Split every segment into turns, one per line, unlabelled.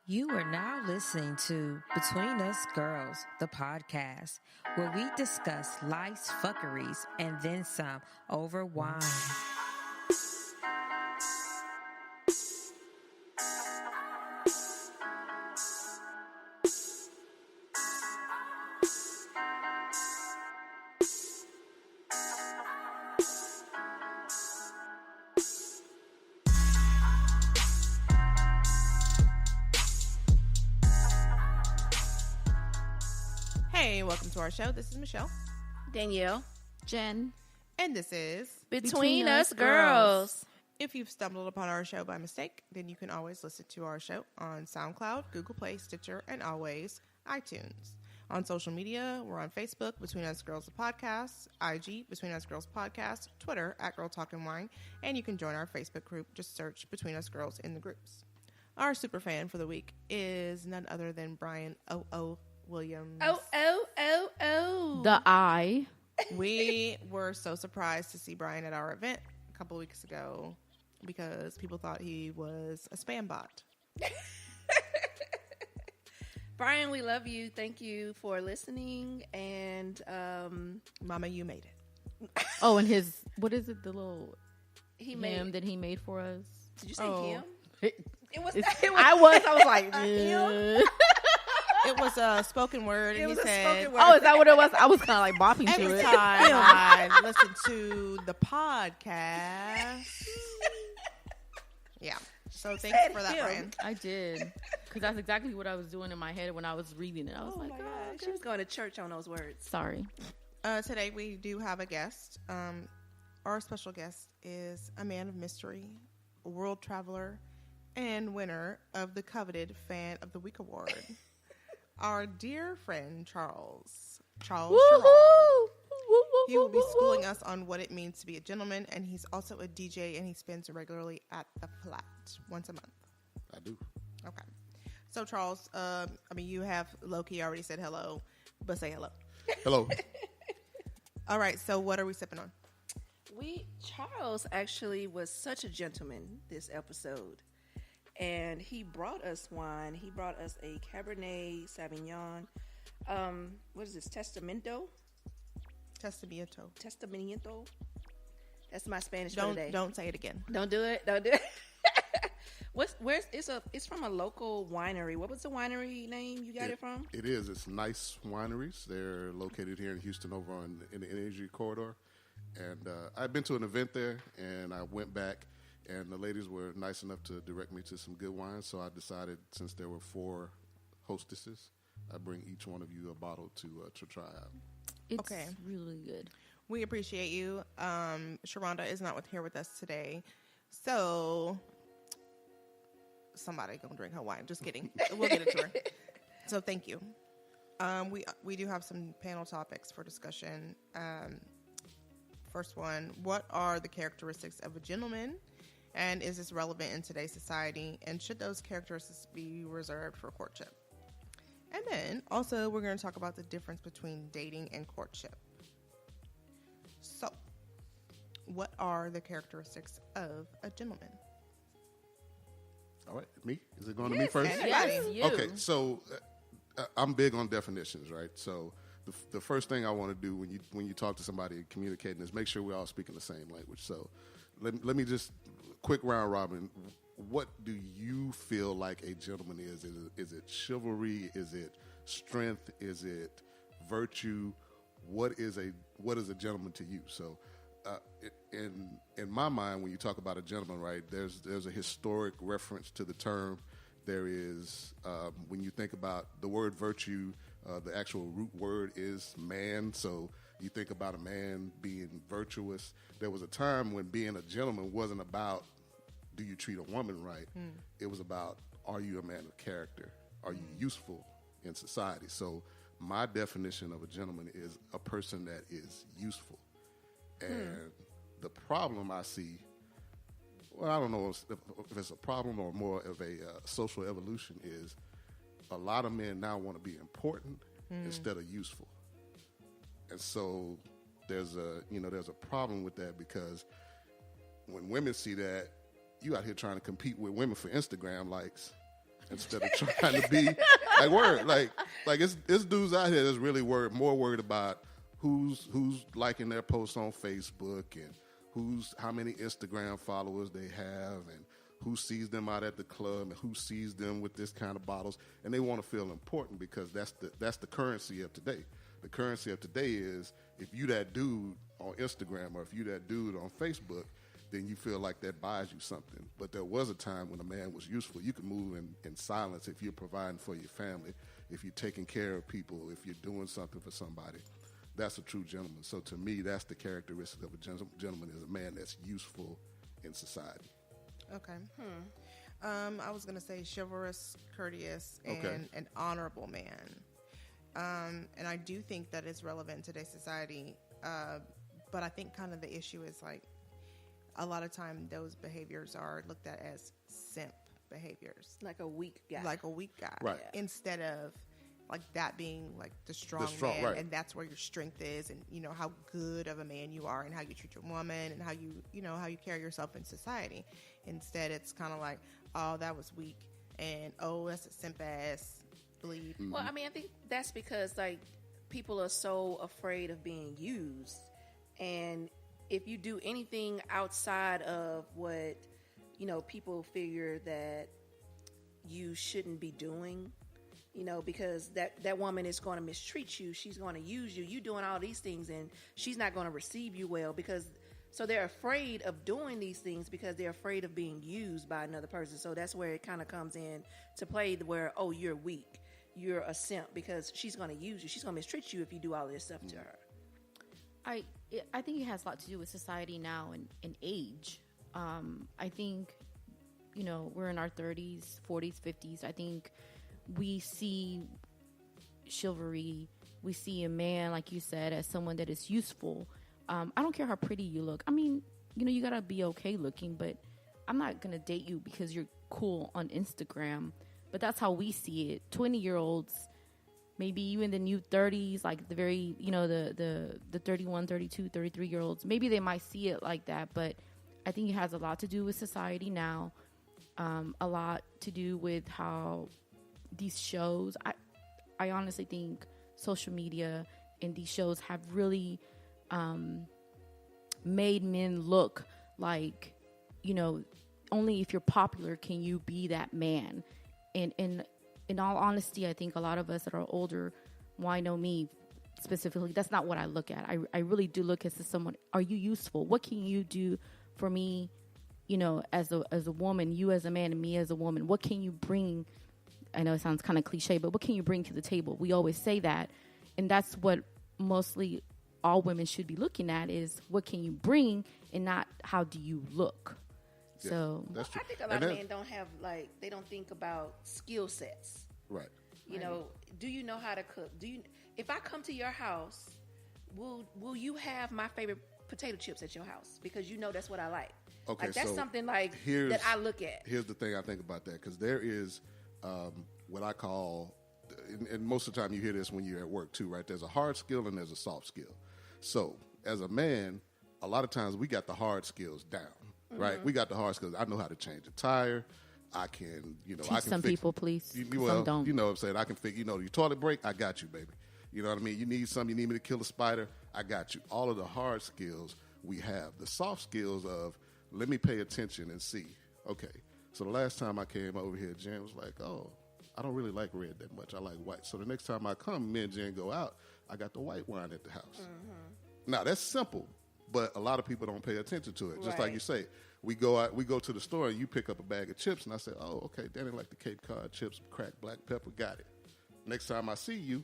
You are now listening to Between Us Girls, the podcast, where we discuss life's fuckeries and then some over wine.
Hey, welcome to our show. This is Michelle.
Danielle.
Jen.
And this is
Between Us Girls.
If you've stumbled upon our show by mistake, then you can always listen to our show on SoundCloud, Google Play, Stitcher, and always iTunes. On social media, we're on Facebook, Between Us Girls, the podcast, IG, Between Us Girls podcast, Twitter, @Girl Talking Wine, and you can join our Facebook group. Just search Between Us Girls in the groups. Our super fan for the week is none other than Brian O.O. Williams.
Oh.
The I.
We were so surprised to see Brian at our event a couple weeks ago because people thought he was a spam bot.
Brian, we love you. Thank you for listening. And
Mama, you made it.
Oh, and his, what is it, the little
he
hymn that he made for us?
Did you say him?
It
was.
I was like,
It was a spoken word, and he said,
oh, is that what it was? I was kind of like bopping to
every
it.
time I listen to the podcast. Yeah. So thanks for that, Brian.
I did. Because that's exactly what I was doing in my head when I was reading it. I was
Oh
like,
my
oh,
God. She was going to church on those words.
sorry.
Today we do have a guest. Our special guest is a man of mystery, a world traveler, and winner of the coveted Fan of the Week award. Our dear friend Charles Sherrard. He will be schooling us on what it means to be a gentleman, and he's also a DJ, and he spins regularly at the Flat once a month.
I do.
Okay. So Charles, you have Loki already said hello, but say hello.
Hello.
All right. So what are we sipping on?
Charles actually was such a gentleman this episode. And he brought us wine. He brought us a Cabernet Sauvignon. What is this? Testamento. That's my Spanish for today.
Don't say it again.
Don't do it. It's from a local winery. What was the winery name you got it from?
It is. It's Nice Wineries. They're located here in Houston over in the Energy Corridor. And I've been to an event there, and I went back. And the ladies were nice enough to direct me to some good wines. So I decided, since there were 4 hostesses, I bring each one of you a bottle to try out.
It's
Okay.
really good.
We appreciate you. Sharonda is not here with us today. So somebody gonna drink her wine. Just kidding. We'll get it to her. So thank you. We do have some panel topics for discussion. First one, what are the characteristics of a gentleman? And is this relevant in today's society? And should those characteristics be reserved for courtship? And then also we're going to talk about the difference between dating and courtship. So, what are the characteristics of a gentleman?
All right. Me? Is it going to me first?
Anybody.
Yes, you.
Okay. So I'm big on definitions, right? So the first thing I want to do when you talk to somebody and communicating is make sure we're all speaking the same language. So let me just quick round robin. What do you feel like a gentleman is? Is it chivalry? Is it strength? Is it virtue? What is a gentleman to you? So in my mind, when you talk about a gentleman, right, there's a historic reference to the term. There is when you think about the word virtue. The actual root word is man, so you think about a man being virtuous. There was a time when being a gentleman wasn't about do you treat a woman right. It was about are you a man of character? Are you useful in society? So my definition of a gentleman is a person that is useful. And the problem I see, well, I don't know if it's a problem or more of a social evolution, is a lot of men now want to be important instead of useful. And so there's a problem with that, because when women see that, you out here trying to compete with women for Instagram likes, instead of trying to be like word. Like it's dudes out here that's really more worried about who's liking their posts on Facebook and how many Instagram followers they have and who sees them out at the club and who sees them with this kind of bottles, and they want to feel important because that's the currency of today. The currency of today is if you that dude on Instagram or if you that dude on Facebook, then you feel like that buys you something. But there was a time when a man was useful. You could move in silence if you're providing for your family, if you're taking care of people, if you're doing something for somebody. That's a true gentleman. So to me, that's the characteristic of a gentleman is a man that's useful in society.
Okay. I was going to say chivalrous, courteous, and an honorable man. And I do think that is relevant in today's society. But I think kind of the issue is like a lot of time those behaviors are looked at as simp behaviors.
Like a weak guy.
Right.
Instead of like that being like the strong man,
right.
and that's where your strength is, and you know how good of a man you are, and how you treat your woman, and how you carry yourself in society. Instead, it's kind of like, oh, that was weak, and oh, that's a simp ass bleed.
Mm-hmm.
Well, I mean, I think that's because like people are so afraid of being used, and if you do anything outside of what people figure that you shouldn't be doing. Because that woman is going to mistreat you. She's going to use you. You doing all these things, and she's not going to receive you well so they're afraid of doing these things because they're afraid of being used by another person. So that's where it kind of comes in to play where, oh, you're weak. You're a simp because she's going to use you. She's going to mistreat you if you do all this stuff to her.
I think it has a lot to do with society now and age. I think, we're in our 30s, 40s, 50s. I think we see chivalry. We see a man, like you said, as someone that is useful. I don't care how pretty you look. I mean, you got to be okay looking, but I'm not going to date you because you're cool on Instagram. But that's how we see it. 20-year-olds, maybe you in the new 30s, like the very, the 31, 32, 33-year-olds, maybe they might see it like that. But I think it has a lot to do with society now, a lot to do with how these shows, I honestly think social media and these shows have really made men look like, only if you're popular can you be that man. And in all honesty, I think a lot of us that are older, well, I know me specifically, that's not what I look at. I really do look at someone, are you useful? What can you do for me, as a woman, you as a man and me as a woman? What can you bring? I know it sounds kind of cliche, but what can you bring to the table? We always say that. And that's what mostly all women should be looking at is what can you bring and not how do you look.
Yeah,
so
that's true.
I think a lot of men don't have they don't think about skill sets.
Right.
Do you know how to cook? If I come to your house, will you have my favorite potato chips at your house? Because that's what I like.
Okay,
that's
so
something that I look at.
Here's the thing I think about that, because there is what I call, and most of the time you hear this when you're at work too, right? There's a hard skill and there's a soft skill. So as a man, a lot of times we got the hard skills down, right? We got the hard skills. I know how to change a tire. I can,
teach
I can
some
fix,
people, please.
Well,
some don't.
You know what I'm saying? I can fix, your toilet break, I got you, baby. You know what I mean? You need something, you need me to kill a spider, I got you. All of the hard skills we have. The soft skills of, let me pay attention and see. Okay, so the last time I came over here, Jen was like, oh, I don't really like red that much. I like white. So the next time I come, me and Jen go out, I got the white wine at the house. Now, that's simple, but a lot of people don't pay attention to it. Just like you say, we go out, we go to the store, and you pick up a bag of chips, and I say, oh, okay, Danny like the Cape Cod chips, cracked black pepper, got it. Next time I see you,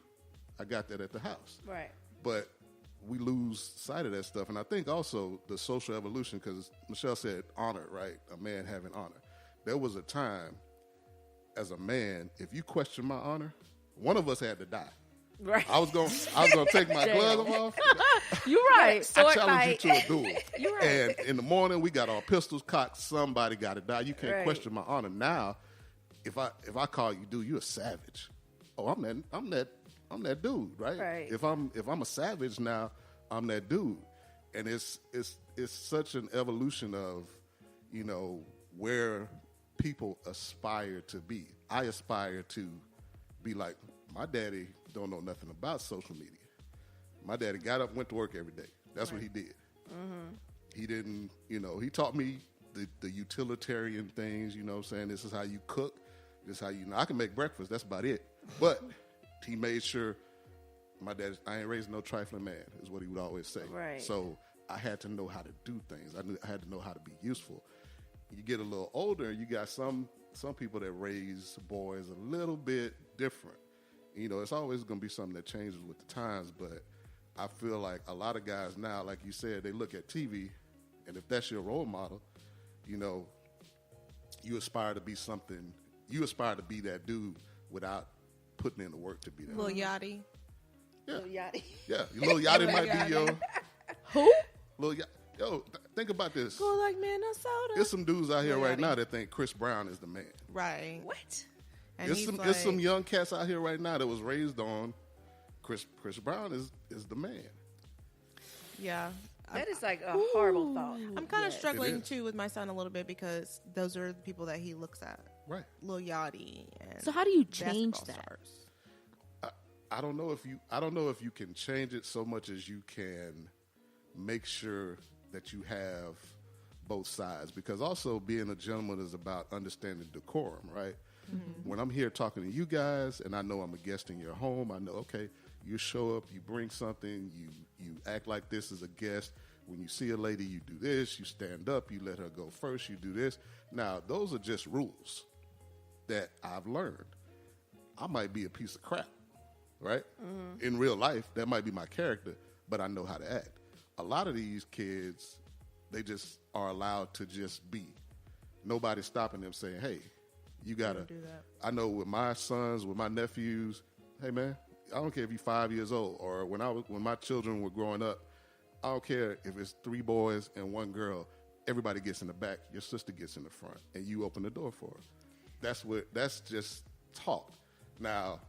I got that at the house.
Right.
But we lose sight of that stuff. And I think also the social evolution, because Michelle said honor, right? A man having honor. There was a time as a man, if you question my honor, one of us had to die.
Right.
I was gonna take my gloves off.
You're right.
I challenge you to a duel.
You're right.
And in the morning, we got our pistols cocked. Somebody got to die. You can't question my honor. Now, if I call you dude, you're a savage. Oh, I'm that dude, right?
Right.
If I'm a savage now, I'm that dude. And it's such an evolution of, where people aspire to be. I aspire to be like, my daddy don't know nothing about social media. My daddy got up, went to work every day. That's what he did. He didn't, he taught me the utilitarian things, you know what I'm saying? This is how you cook. This is how I can make breakfast. That's about it. But he made sure my dad, I ain't raised no trifling man, is what he would always say.
Right.
So I had to know how to do things. I had to know how to be useful. You get a little older, you got some people that raise boys a little bit different. It's always going to be something that changes with the times, but I feel like a lot of guys now, like you said, they look at TV, and if that's your role model, you aspire to be something. You aspire to be that dude without putting in the work to be that.
Lil Yachty.
Yeah.
Lil Yachty.
Yeah, Lil Yachty might be your.
Who?
Lil Yachty. Yo, think about this.
Go like Minnesota.
There's some dudes out here
Lil
right
Yachty.
now that think Chris Brown is the man.
Right.
What?
And
There's some young cats out here right now that was raised on Chris Brown is the man.
Yeah.
That is like a horrible thought.
I'm kind of
It
struggling
is.
too with my son a little bit because those are the people that he looks at.
Right.
Lil Yachty. And
So how do you change
basketball
that?
stars.
I don't know if you can change it so much as you can make sure that you have both sides, because also being a gentleman is about understanding decorum, right? When I'm here talking to you guys and I know I'm a guest in your home, I know, okay, you show up, you bring something, you act like this is a guest. When you see a lady, you do this, you stand up, you let her go first, you do this. Now, those are just rules that I've learned. I might be a piece of crap, right? In real life, that might be my character, but I know how to act. A lot of these kids, they just are allowed to just be. Nobody's stopping them saying, hey, you got to
do that.
I know with my sons, with my nephews, hey, man, I don't care if you're 5 years old, or when my children were growing up, I don't care if it's 3 boys and 1 girl. Everybody gets in the back. Your sister gets in the front, and you open the door for her. That's just talk. Now,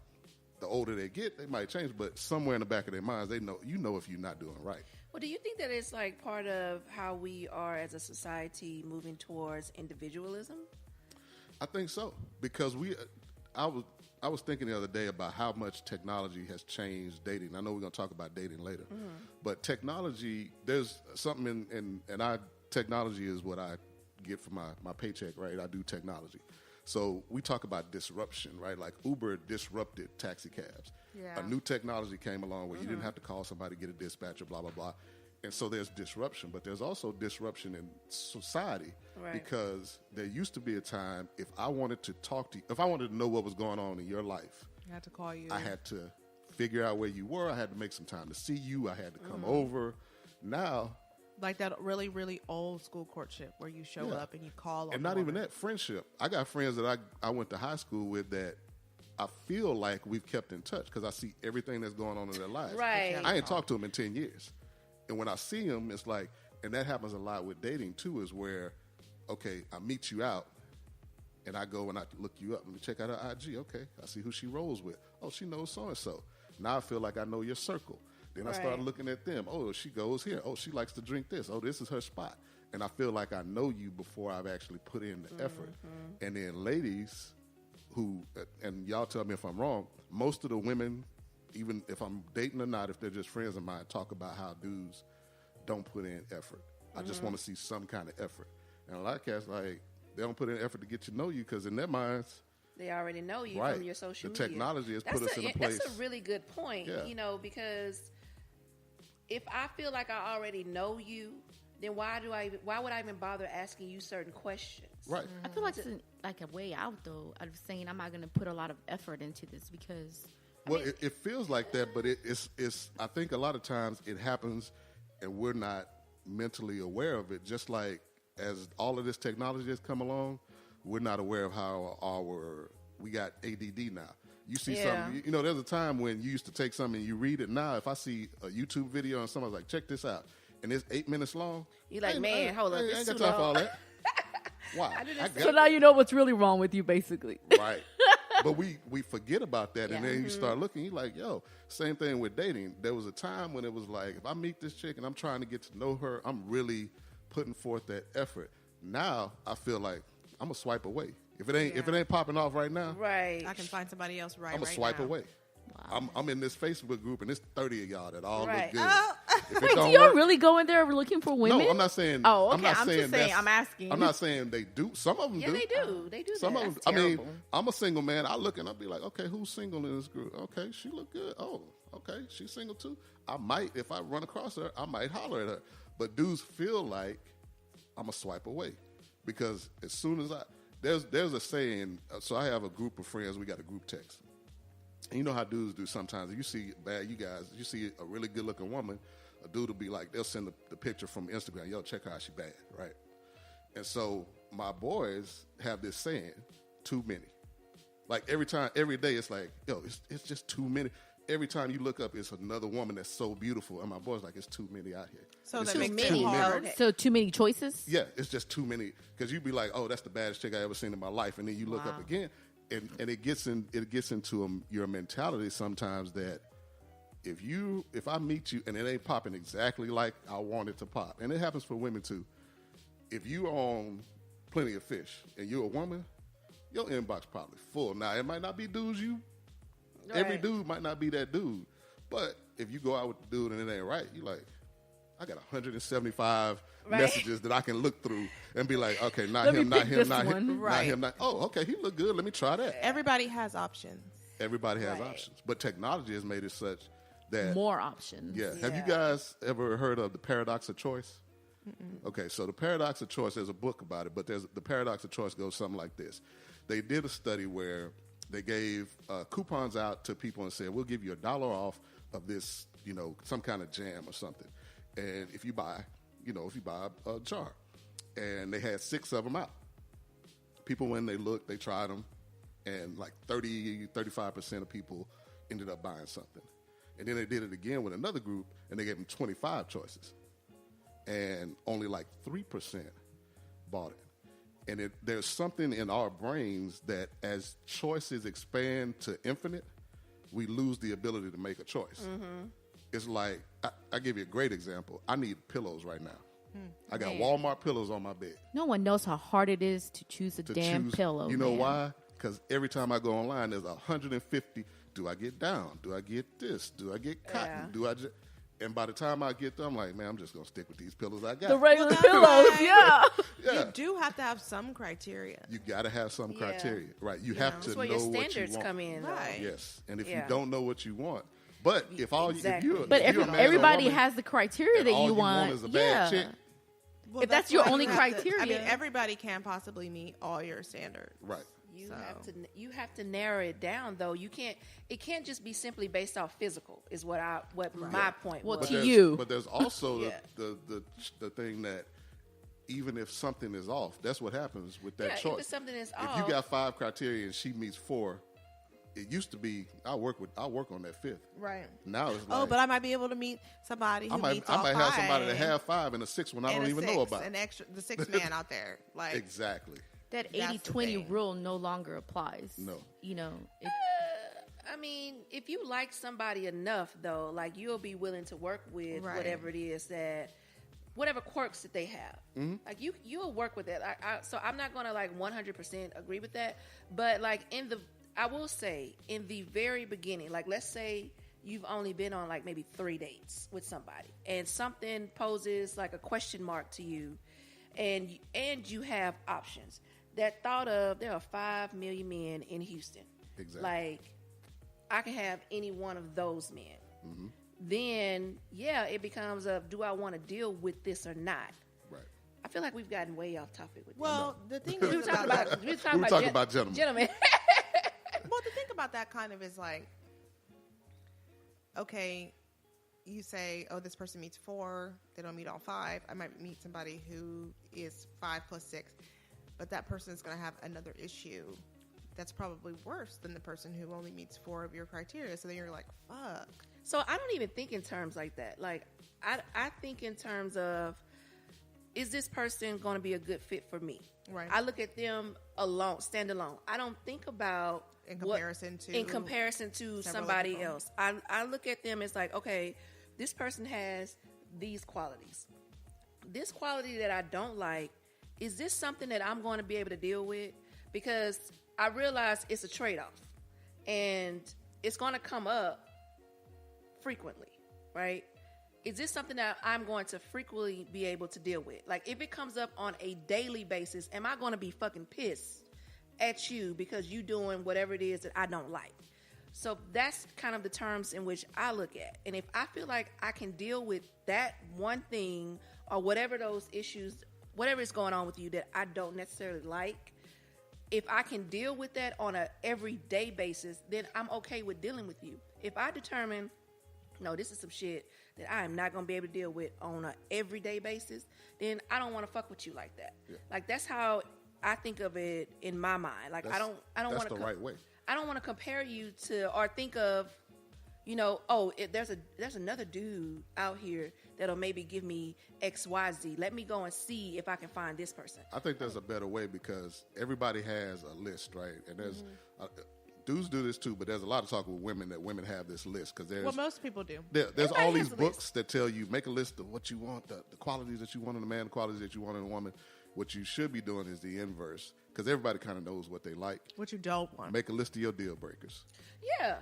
the older they get, they might change, but somewhere in the back of their minds, they know if you're not doing right.
Well, do you think that it's like part of how we are as a society moving towards individualism?
I think so, because I was thinking the other day about how much technology has changed dating. I know we're going to talk about dating later, but technology, there's something technology is what I get for my paycheck, right? I do technology. So we talk about disruption, right? Like Uber disrupted taxi cabs.
Yeah.
A new technology came along where you didn't have to call somebody to get a dispatcher, blah, blah, blah. And so there's disruption, but there's also disruption in society,
Right.
because there used to be a time if I wanted to talk to you, if I wanted to know what was going on in your life,
I had to call you.
I had to figure out where you were. I had to make some time to see you. I had to come over. Now,
like that really, really old school courtship where you show
Yeah.
up and you call on
and
the
not even
woman.
that, friendship. I got friends that I went to high school with that I feel like we've kept in touch because I see everything that's going on in their lives.
Right.
I ain't talked to them in 10 years. And when I see them, it's like, and that happens a lot with dating too, is where, okay, I meet you out and I go and I look you up. Let me check out her IG. Okay, I see who she rolls with. Oh, she knows so-and-so. Now I feel like I know your circle. Then I start
Right.
looking at them. Oh, she goes here. Oh, she likes to drink this. Oh, this is her spot. And I feel like I know you before I've actually put in the effort. And then ladies who, and y'all tell me if I'm wrong, most of the women, even if I'm dating or not, if they're just friends of mine, talk about how dudes don't put in effort. I just want to see some kind of effort. And a lot of cats, like, they don't put in effort to get to know you because in their minds,
They already know you
Right.
from your social
The
media.
technology has put us in a place.
That's a really good point,
Yeah.
because if I feel like I already know you, then why would I even bother asking you certain questions?
right.
I feel like it's like a way out, though. I'm saying I'm not going to put a lot of effort into this because
Well, it feels like that, but it's. I think a lot of times it happens, and we're not mentally aware of it. Just like as all of this technology has come along, we're not aware of how we got ADD now. You see
Yeah.
something, there's a time when you used to take something and you read it. Now, if I see a YouTube video and someone's like, check this out, and it's 8 minutes long,
You're like,
I ain't-
man, hold up,
I
this
ain't
too
got time for all
long.
that. Why?
I do this
I
too.
got
so now you know what's really wrong with you, basically.
Right. But we forget about that, and
Yeah.
then you start looking, you're like, yo, same thing with dating. There was a time when it was like, if I meet this chick and I'm trying to get to know her, I'm really putting forth that effort. Now, I feel like I'm gonna swipe away. If it ain't popping off right now,
Right.
I can find somebody else
I'm gonna swipe
now.
away. I'm in this Facebook group and there's 30 of y'all that all
Right.
look good. If it
Wait,
don't
do y'all
work-
really go in there looking for women?
No, I'm not saying.
Oh, okay.
I'm not
I'm
saying
just saying.
that's-
I'm asking.
I'm not saying they do. Some of them
Yeah,
do.
they do. They do
Some
that.
of them.
That's
I mean,
terrible.
I'm a single man. I look and I'll be like, okay, who's single in this group? Okay, she look good. Oh, okay, she's single too. I might, if I run across her, I might holler at her. But dudes feel like I'm a swipe away because as soon as there's a saying. So I have a group of friends. We got a group text. And you know how dudes do sometimes. If you see you see a really good looking woman, a dude will be like, they'll send the picture from Instagram. Yo, check her out, she bad, right? And so my boys have this saying, too many. Like every day, it's like, yo, it's just too many. Every time you look up, it's another woman that's so beautiful. And my boy's like, it's too many out here.
So
It's
that
just
makes
too
it
many.
hard.
Okay.
So too many choices?
Yeah, it's just too many. Because you'd be like, oh, that's the baddest chick I ever seen in my life. And then you look up again, and it gets into your mentality sometimes that if I meet you and it ain't popping exactly like I want it to pop, and it happens for women too. If you on Plenty of Fish and you're a woman, your inbox probably full. Now it might not be dudes every
Right.
dude might not be that dude, but if you go out with the dude and it ain't right, you like, I got 175
Right.
messages that I can look through and be like, okay, not
Let me
him, not
pick
him,
this
not him,
one.
not
Right.
him, not. Oh, okay, he look good. Let me try that.
Everybody has options.
Everybody has
Right.
options, but technology has made it such that
More options.
yeah. Have you
Yeah.
guys ever heard of the paradox of choice? Okay, so the paradox of choice, there's a book about it, but the paradox of choice goes something like this. They did a study where they gave coupons out to people and said, we'll give you $1 off of this, some kind of jam or something. And if you buy a jar. And they had 6 of them out. People, when they looked, they tried them, and like 35% of people ended up buying something. And then they did it again with another group, and they gave them 25 choices. And only like 3% bought it. And there's something in our brains that as choices expand to infinite, we lose the ability to make a choice. Mm-hmm. It's like, I give you a great example. I need pillows right now. I got
Man.
Walmart pillows on my bed.
No one knows how hard it is to choose a damn pillow.
You know
man.
why? Because every time I go online, there's 150. Do I get down? Do I get this? Do I get cotton?
Yeah.
Do I just... And by the time I get them, I'm like, man, I'm just going to stick with these pillows I got.
The regular
that's
pillows,
right.
yeah.
Yeah.
You do have to have some criteria.
You got to have some
Yeah.
criteria, right? You have to
That's where
know
your
what you
standards
want.
come in. though.
Right.
Yes, and if you
Yeah.
don't know what you want, but if all
Exactly.
if you're,
But
if you're a man or a
everybody
woman,
has the criteria
and
that
all
you want.
is a bad chick,
Well,
If that's your
why you
only
have to- I
criteria.
mean, everybody can't possibly meet all your standards.
right?
You have to narrow it down though. It can't just be simply based off physical is what my point
Well,
was.
to
there's,
you.
But there's also
Yeah.
the thing that even if something is off, that's what happens with that
Yeah,
choice.
if something is
if
off.
you got 5 criteria and she meets 4, it used to be I work on that 5th.
Right.
Now it's like,
Oh, but I might be able to meet somebody who meets
I
all
might
5
have somebody that have 5 and a 6th one I
and
don't
a
even
6,
know about.
an extra, the 6th man out there. Like,
Exactly.
That
That's the
80-20
thing.
rule no longer applies.
No.
I mean, if you like somebody enough though, like you'll be willing to work with
Right.
whatever it is whatever quirks that they have.
Mm-hmm.
Like you'll work with it. So I'm not gonna like 100% agree with that, but like I will say in the very beginning, like let's say you've only been on like maybe 3 dates with somebody and something poses like a question mark to you and you have options. That thought of there are 5 million men in Houston.
Exactly.
Like I can have any one of those men.
Mm-hmm.
Then it becomes do I want to deal with this or not?
Right.
I feel like we've gotten way off topic with
well, the thing
this. We
is
were talking
about,
about
We were talking about gentlemen.
Gentlemen.
well, the thing about that kind of is like, okay, you say, oh, this person meets 4, they don't meet all 5. I might meet somebody who is 5 plus 6, but that person is going to have another issue that's probably worse than the person who only meets 4 of your criteria. So then you're like, fuck.
So I don't even think in terms like that. Like I think in terms of, is this person going to be a good fit for me?
Right.
I look at them alone, stand alone. I don't think about
In comparison to
somebody
several people.
else. I look at them as like, okay, this person has these qualities. This quality that I don't like is this something that I'm going to be able to deal with? Because I realize it's a trade-off, and it's going to come up frequently, right? Is this something that I'm going to frequently be able to deal with? Like, if it comes up on a daily basis, am I going to be fucking pissed at you because you doing whatever it is that I don't like? So that's kind of the terms in which I look at. And if I feel like I can deal with that one thing or whatever those issues, whatever is going on with you that I don't necessarily like, if I can deal with that on a everyday basis, then I'm okay with dealing with you. If I determine, no, this is some shit that I am not going to be able to deal with on a everyday basis, then I don't want to fuck with you like that. Yeah. Like, that's how I think of it in my mind. Like, I don't want to.
That's the right way.
I don't want to compare you to, or think of, there's another dude out here that'll maybe give me XYZ. Let me go and see if I can find this person.
I think there's a better way, because everybody has a list, right? And there's dudes do this too, but there's a lot of talk with women that women have this list, because there's
most people do.
There's all these books that tell you, make a list of what you want, the qualities that you want in a man, the qualities that you want in a woman. What you should be doing is the inverse, because everybody kind of knows what they like.
What you don't want.
Make a list of your deal breakers.
Yeah.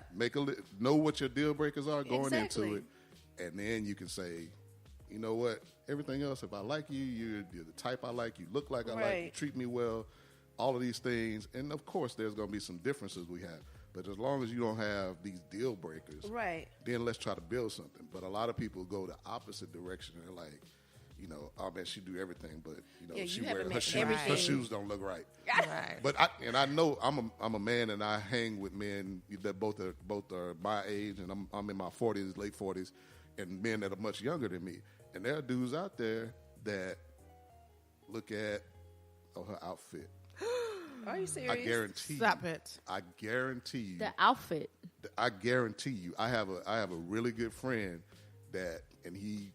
Know what your deal breakers are going
Exactly.
into it, and then you can say, you know what, everything else, if I like you, you're the type I like, you look like I like, you treat me well, all of these things. And of course, there's going to be some differences we have. But as long as you don't have these deal breakers,
right,
then let's try to build something. But a lot of people go the opposite direction. They're like, I bet she do everything, but she wear her shoes don't look right.
Right.
But I know I'm a man, and I hang with men that both are my age, and I'm in my 40s, late 40s, and men that are much younger than me. And there are dudes out there that look at her outfit.
Are you serious?
I guarantee.
Stop it.
I guarantee you.
The outfit.
I guarantee you. I have a really good friend and he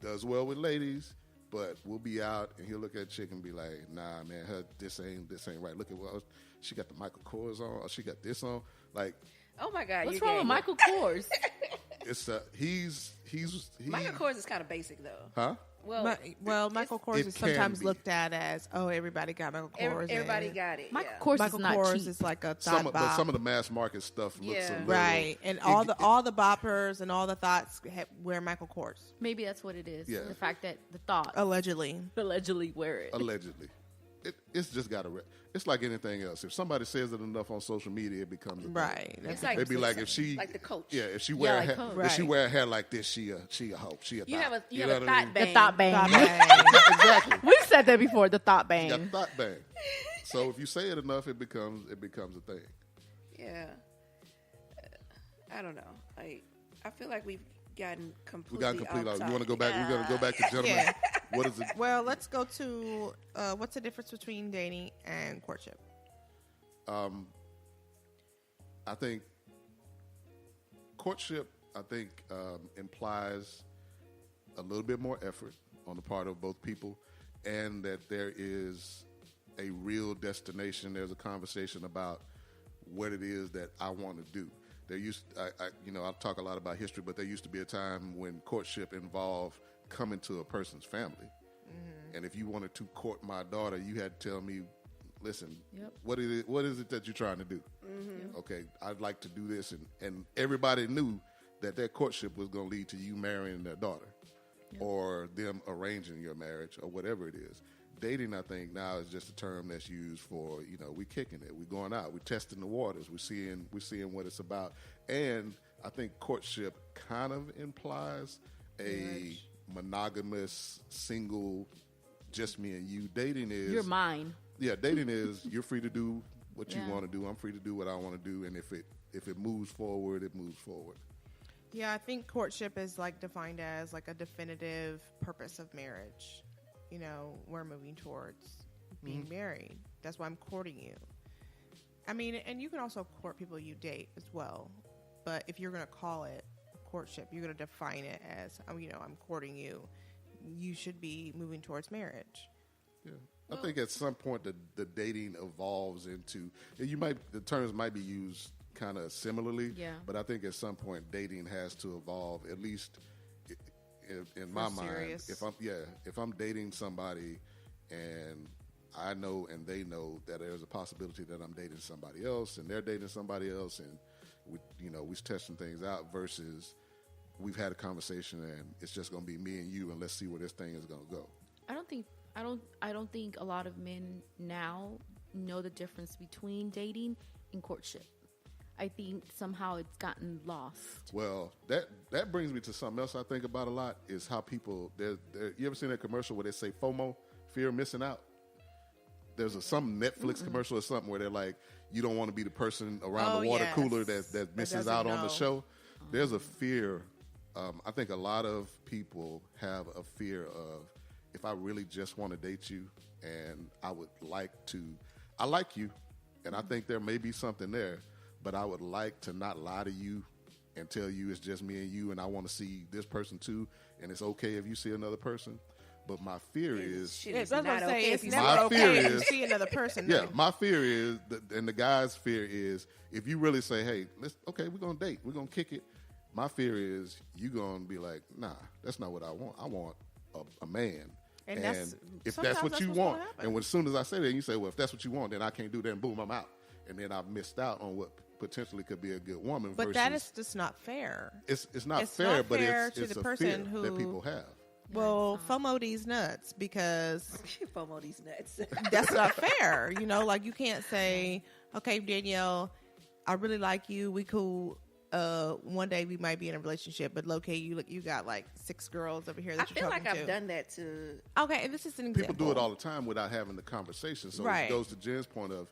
does well with ladies, but we'll be out and he'll look at a chick and be like, "Nah, man, this ain't right. Look at what she got, the Michael Kors on, or she got this on." Like,
oh my God,
what's wrong with Michael Kors?
It's he's
Michael Kors is kind of basic though.
Huh?
Well, Michael Kors is sometimes looked at as, everybody got Michael Kors.
Everybody got it.
Michael Kors is not cheap.
Is like a
some
thought
of the mass market stuff looks a little,
right, and all the boppers and all the thoughts wear Michael Kors.
Maybe that's what it is.
Yeah.
The fact that the thought
allegedly
wear it.
Allegedly. It's just got to. It's like anything else. If somebody says it enough on social media, it becomes a
right.
It's like,
it'd be like if she,
like the coach.
Yeah, if she wear
like
if she wear a hair like this, she a hoe. She a
you
thought.
have a
You know
thought
what I mean?
bang.
The thought bang.
Exactly.
We said that before. The thought
You got
bang.
the thought bang. So if you say it enough, it becomes a thing.
Yeah. I don't know. I feel like we've gotten completely.
We got complete.
off
You want to go
topic.
back? We're gonna go back to gentlemen.
Yeah.
What is it?
Well, let's go to what's the difference between dating and courtship?
I think courtship, implies a little bit more effort on the part of both people, and that there is a real destination. There's a conversation about what it is that I want to do. I talk a lot about history, but there used to be a time when courtship involved coming to a person's family. Mm-hmm. And if you wanted to court my daughter, you had to tell me, listen, what is it that you're trying to do? Mm-hmm. Okay, I'd like to do this. And everybody knew that their courtship was going to lead to you marrying their daughter or them arranging your marriage or whatever it is. Dating, I think, now is just a term that's used for, we kicking it. We're going out. We're testing the waters. We're seeing what it's about. And I think courtship kind of implies a monogamous, single, just me and you. Dating is...
You're mine.
Yeah, dating is you're free to do what you want to do. I'm free to do what I want to do. And if it moves forward, it moves forward.
Yeah, I think courtship is like defined as like a definitive purpose of marriage. We're moving towards being married. That's why I'm courting you. I mean, and you can also court people you date as well. But if you're going to call it courtship, you're going to define it as, I'm courting you. You should be moving towards marriage.
Yeah. I think at some point the dating evolves into, the terms might be used kind of similarly. Yeah. But I think at some point dating has to evolve, at least in my mind. If I'm dating somebody and I know and they know that there's a possibility that I'm dating somebody else and they're dating somebody else, and we're testing things out versus we've had a conversation and it's just going to be me and you and let's see where this thing is going to go.
I don't think a lot of men now know the difference between dating and courtship. I think somehow it's gotten lost. Well,
that brings me to something else I think about a lot is how people, you ever seen that commercial where they say FOMO, fear of missing out? There's some Netflix commercial or something where they're like, you don't want to be the person around the water cooler that misses out on the show. There's a fear. I think a lot of people have a fear of, if I really just want to date you and I like you and I think there may be something there, but I would like to not lie to you and tell you it's just me and you and I want to see this person too and it's okay if you see another person. But my fear is...
It's never okay if you see another person.
Yeah, my fear is, and the guy's fear is, if you really say, hey, we're going to date, we're going to kick it, my fear is you're going to be like, nah, that's not what I want. I want a man. And if that's what you want, and as soon as I say that, you say, well, if that's what you want, then I can't do that, and boom, I'm out. And then I've missed out on what potentially could be a good woman.
But that is just not fair.
It's not fair, but it's
the
a
person
fear that people have.
Well, FOMO these nuts because
FOMO these nuts.
That's not fair. You can't say, okay, Danielle, I really like you. We cool. One day we might be in a relationship, but low-key, you got like 6 girls over here that you're talking to.
I feel like I've done that too.
Okay, and this is an example.
People do it all the time without having the conversation. So it goes to Jen's point of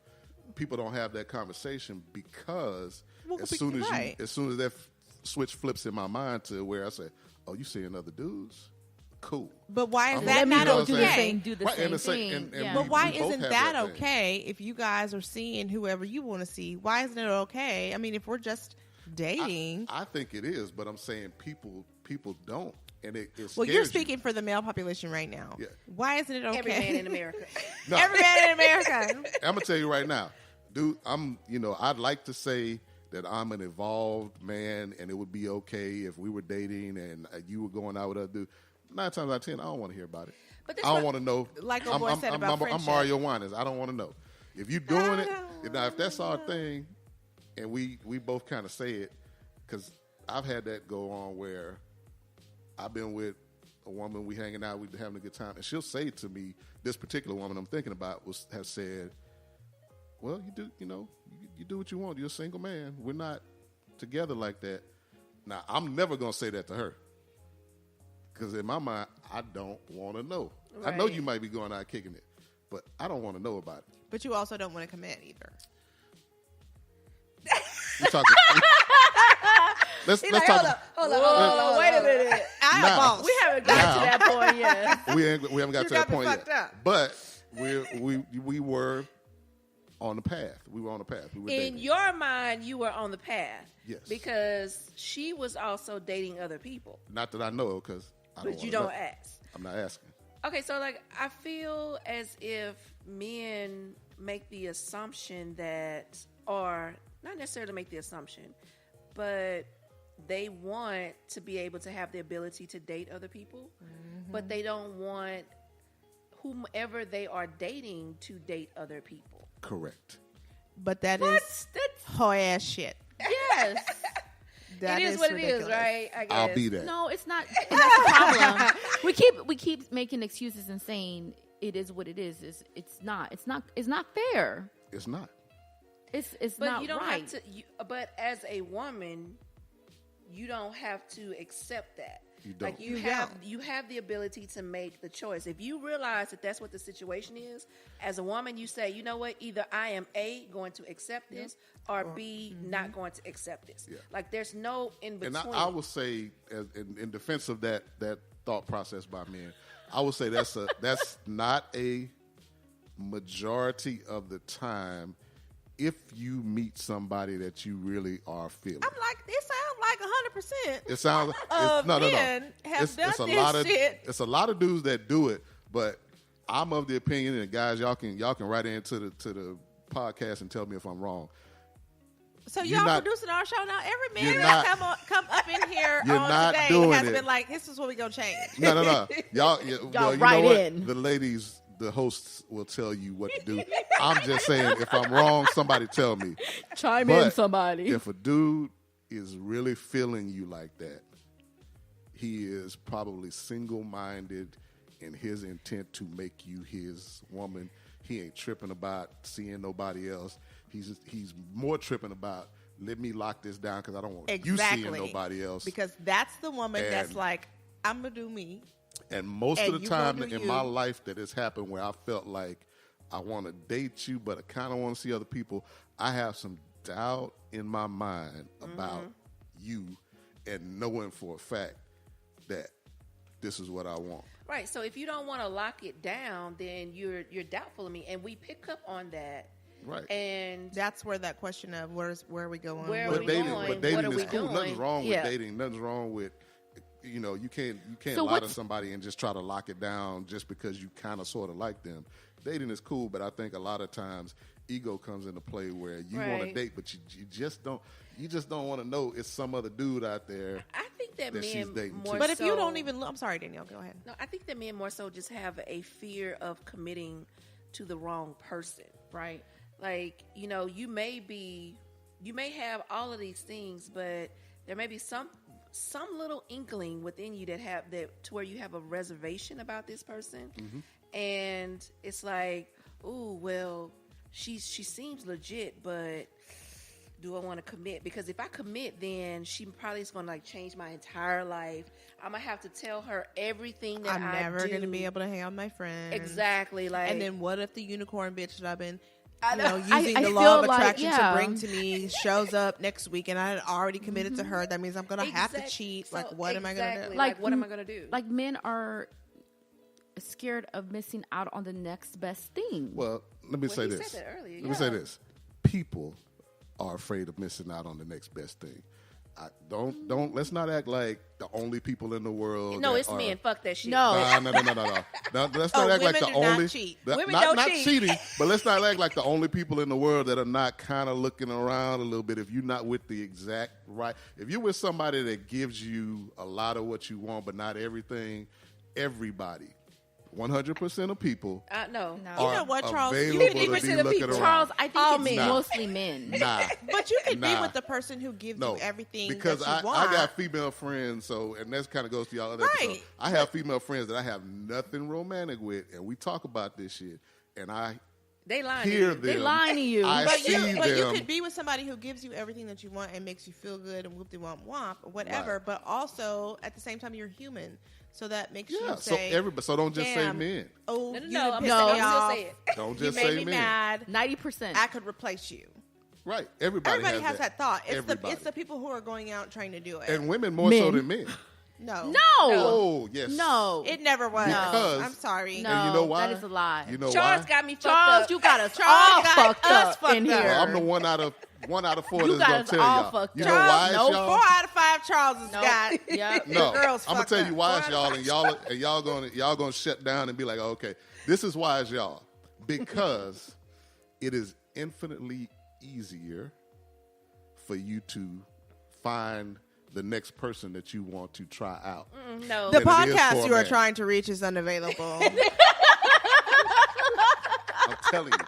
people don't have that conversation because as soon as that switch flips in my mind to where I say, oh, you seeing other dudes? Cool.
But why is that not okay?
Do the same thing.
But why isn't that okay if you guys are seeing whoever you want to see? Why isn't it okay? I mean, if we're just dating,
I think it is, but I'm saying people don't, and it
well, you're speaking for the male population right now.
Yeah.
Why isn't it okay?
Every man in America.
No. Every man in America.
I'm gonna tell you right now, dude. I'd like to say that I'm an evolved man, and it would be okay if we were dating and you were going out with other dude. 9 times out of 10, I don't want to hear about it. But I don't want to know.
Like a boy said about friendship.
I'm Mario Winans. I don't want to know. If you're doing it, if that's our thing, and we both kind of say it, because I've had that go on where I've been with a woman, we hanging out, we having a good time, and she'll say to me, this particular woman I'm thinking about has said, well, you do what you want. You're a single man. We're not together like that. Now, I'm never going to say that to her. Because in my mind, I don't want to know. Right. I know you might be going out kicking it, but I don't want to know about it.
But you also don't want to commit either.
We're talking. Let's talk.
Hold on. Wait a minute.
We haven't got to that point yet.
We haven't got to that point yet. Up. But we were on the path. We were on the path. We were dating.
In your mind, you were on the path.
Yes.
Because she was also dating other people.
Not that I know, because I don't.
But you don't ask.
I'm not asking.
Okay, so I feel as if men make the assumption that, or not necessarily make the assumption, but they want to be able to have the ability to date other people, but they don't want whomever they are dating to date other people.
Correct.
But that's whole ass shit.
Yes. It is what ridiculous. It is, right? I guess.
I'll be that.
No, it's not. That's the problem. we keep making excuses and saying it is what it is. It's not. It's not fair.
It's not.
It's
but
not
you don't
right.
have to. But as a woman, you don't have to accept that.
You don't.
You have the ability to make the choice. If you realize that that's what the situation is, as a woman, you say, you know what? Either I am A, going to accept this, or B, not going to accept this. Yeah. There's no in between.
And I will say, in defense of that thought process by men, I will say that's not a majority of the time. If you meet somebody that you really are feeling,
it sounds like 100%.
It sounds
men have done this shit.
It's a lot of dudes that do it, but I'm of the opinion, and guys, y'all can write into the podcast and tell me if I'm wrong.
So y'all producing our show now. Every man that come up in here on today has been like, "This is what we gonna change."
No. Y'all
write in.
The ladies the hosts will tell you what to do. I'm just saying, if I'm wrong, somebody tell me.
Chime
But
in, somebody.
if a dude is really feeling you like that, he is probably single-minded in his intent to make you his woman. He ain't tripping about seeing nobody else. He's more tripping about, let me lock this down because I don't want you seeing nobody else.
Because that's the woman that's like, I'm going to do me.
And most of the time in my
you.
life that it's happened where I felt like I want to date you, but I kind of want to see other people, I have some doubt in my mind about you and knowing for a fact that this is what I want.
Right. So if you don't want to lock it down, then you're doubtful of me, and we pick up on that.
Right.
And
that's where that question of where are we going?
But dating is cool.
Doing?
Nothing's wrong with dating. Nothing's wrong with, you can't lie to somebody and just try to lock it down just because you kind of sort of like them. Dating is cool, but I think a lot of times ego comes into play where you want to date, but you just don't want to know it's some other dude out there.
I think that
she's
men
dating
more
too.
But if
so,
you don't even look, I'm sorry, Danielle, go ahead.
No, I think that men more so just have a fear of committing to the wrong person.
Right.
Like, you may have all of these things, but there may be some little inkling within you that to where you have a reservation about this person. And it's like, ooh, well, she seems legit, but do I want to commit? Because if I commit, then she probably is going to change my entire life. I'm going to have to tell her everything that
I'm never going to be able to hang out with my friends.
Exactly. And
then what if the unicorn bitch that I've been
I
using the law of
feel
attraction
like,
to bring to me shows up next week and I had already committed to her? That means I'm going to have to cheat.
So
what am I going to do?
What am I going to do?
Like, men are scared of missing out on the next best thing.
Well, let me say
you
this.
said that earlier,
Let me say this. People are afraid of missing out on the next best thing. Let's not act like the only people in the world.
No, it's men. Fuck that shit.
No.
No. Let's not act like the only.
Not cheat.
Women
not
don't cheat.
cheating, but let's not act like the only people in the world that are not kind of looking around a little bit. If you're not with the exact right, if you're with somebody that gives you a lot of what you want, but not everything, everybody. 100% of people.
No.
Are
You know what, Charles?
available
You
to
need
be
to the
looking
people.
around.
Charles, I think
All
it's
men.
mostly men.
Nah.
But you can be
Nah.
with the person who gives
No,
you everything
because
that you
I
want.
got female friends, and that kind of goes to y'all other
Right.
episode. I have female friends that I have nothing romantic with, and we talk about this shit, and I
They lying.
hear
to
them.
you.
They lying to you.
I
But
see
you
them.
could be with somebody who gives you everything that you want and makes you feel good and whoop-de-womp-womp or whatever,
Right.
but also at the same time you're human. So that makes
Yeah,
you say,
so don't just say
"Damn,
men.
Oh,
No,
you
I'm
pissed
still
me off.
say it.
Don't
You
just
made
say
me
men.
mad.
90%.
I could replace you.
Right. Everybody
has that thought.
Everybody.
It's the people who are going out trying to do it.
And women more so
Men.
than men.
no.
No.
Oh, yes.
No.
It never was.
Because-
I'm sorry.
No.
And you know why?
That is a lie.
You know
Charles
why?
got me fucked
Charles,
up.
you got us
Charles
all
got
fucked
us
up
fucked
in
up.
here.
Well, I'm the one out of four
You
that's
got
gonna
us
tell
all
y'all.
fucked
You
up.
know why it's
No,
y'all?
4 out of 5 Charleses got.
Yep.
No,
The girls
I'm gonna
fucked
tell
up.
you why it's
4 out
y'all,
of
and y'all gonna shut down and be like, oh, okay, this is why it's y'all, because it is infinitely easier for you to find the next person that you want to try out.
No.
The
than it is
podcast
for a
you are
man.
trying to reach is unavailable.
I'm telling you.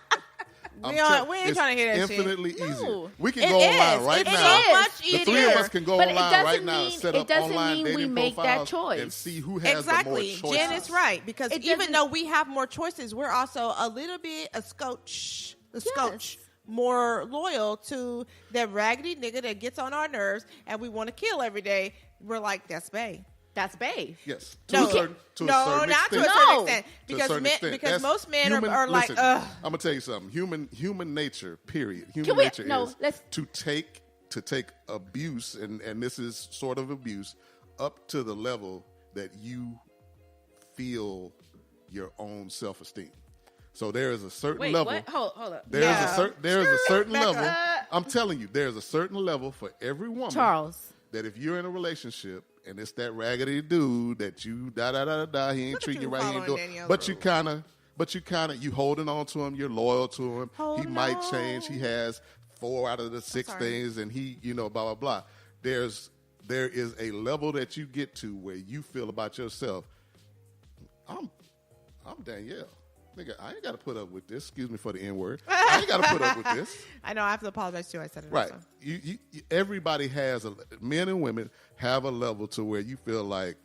We ain't trying to hear that shit.
infinitely easier.
No.
We can
It
go online
is.
right
It
now.
is. Much
The
easier.
three of us can go
But it
online
doesn't
right now and
mean-
set
it
up
doesn't
online
mean we
dating
make that
profiles
choice.
and see who has
Exactly.
the more choices.
Jen is right, because
It
even
doesn't-
though we have more choices, we're also a little bit a scotch more loyal to that raggedy nigga that gets on our nerves and we want to kill every day. We're like, that's bae.
That's bae.
Yes.
No,
To a certain
not
extent.
to a certain
No.
extent.
To a
Because
certain
men,
extent.
because
That's
most men
human-
are like,
listen,
ugh.
I'm gonna tell you something. Human nature. Period. Human
Can we-
nature
no,
is
let's-
to take abuse, and this is sort of abuse, up to the level that you feel your own self-esteem. So there is a certain
Wait,
level.
what? Hold up.
There is
Yeah.
there is a certain
Back
level.
up.
I'm telling you, there's a certain level for every woman.
Charles.
That if you're in a relationship and it's that raggedy dude that you he ain't
Look at
treating you
you
right, he ain't
following
doing,
Danielle's
but you
rules.
kind of you holding on to him, you're loyal to him. He
Holding
might
on.
change. He has 4 out of the 6
sorry.
things, and he, blah blah blah. There is a level that you get to where you feel about yourself. I'm Danielle. nigga, I ain't got to put up with this. Excuse me for the N word. I ain't got to put up with this.
I know. I have to apologize too. I said it.
Right.
Also.
Everybody has men and women have a level to where you feel like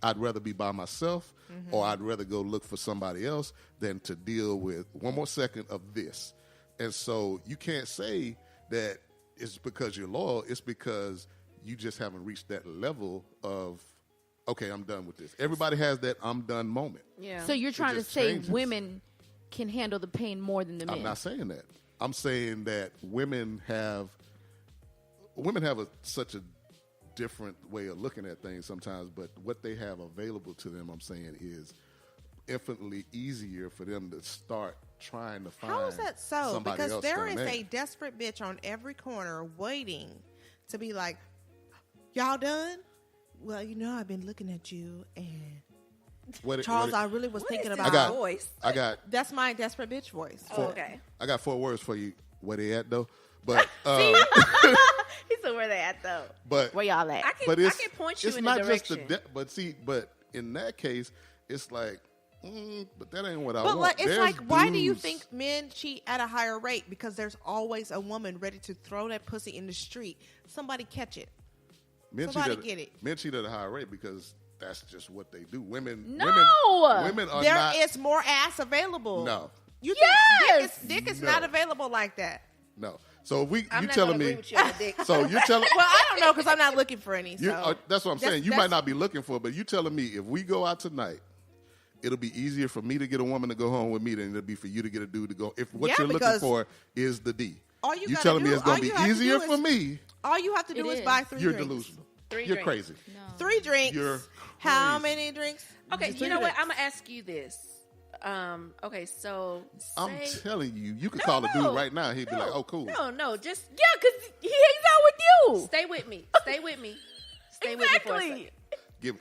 I'd rather be by myself or I'd rather go look for somebody else than to deal with one more second of this. And so you can't say that it's because you're loyal. It's because you just haven't reached that level of, okay, I'm done with this. Everybody has that I'm done moment.
Yeah.
So you're trying to
just
say
changes.
women can handle the pain more than the men.
I'm not saying that. I'm saying that women have such a different way of looking at things sometimes, but what they have available to them, I'm saying, is infinitely easier for them to start trying to find.
How is that so?
Somebody
Because
else
there
than
is
a
a
man.
desperate bitch on every corner waiting to be like, y'all done? Well, you know, I've been looking at you, and Charles, I really was thinking
this
about.
voice?
I got
That's my desperate bitch voice.
Oh, okay.
I got 4 words for you. Where they at though? But
He said, where they at, though?
but
Where y'all at?
I can,
but
I
it's
can point you
it's
in
not
a direction.
just but in that case, it's like, but that ain't what I
But
want.
it's
There's
like, why do you
dudes-
think men cheat at a higher rate? Because there's always a woman ready to throw that pussy in the street. Somebody catch it.
men
somebody
cheat
get it.
Men cheat at a higher rate because that's just what they do. Women are
There
not.
is more ass available.
No.
You
Yes!
think dick is
No.
not available like that?
No. So if
I'm
you
not
telling
gonna
me.
agree with you on the dick.
So you're telling.
Well, I don't know because I'm not looking for any.
You,
So
that's what I'm saying. You
that's-
might not be looking for it, but you telling me if we go out tonight, it'll be easier for me to get a woman to go home with me than it'll be for you to get a dude to go. If what
Yeah,
you're looking
because
for is the D,
all you gotta
telling me
do-
it's going
all
to
you
be
have to
easier
do
for
is-
me.
all you have to do
It
is
is.
buy 3
You're
drinks.
delusional.
3
You're
drinks.
crazy.
3 drinks.
You're
How
crazy.
many drinks?
Okay,
Just
you
3
know what?
drinks.
I'm gonna ask you this. Okay, so
I'm
say-
telling you could
No,
call a dude
no.
right now. He'd be like, "Oh, cool."
No, just
Yeah, because he hangs out with you.
stay with me. Stay with me. Stay with me for a second.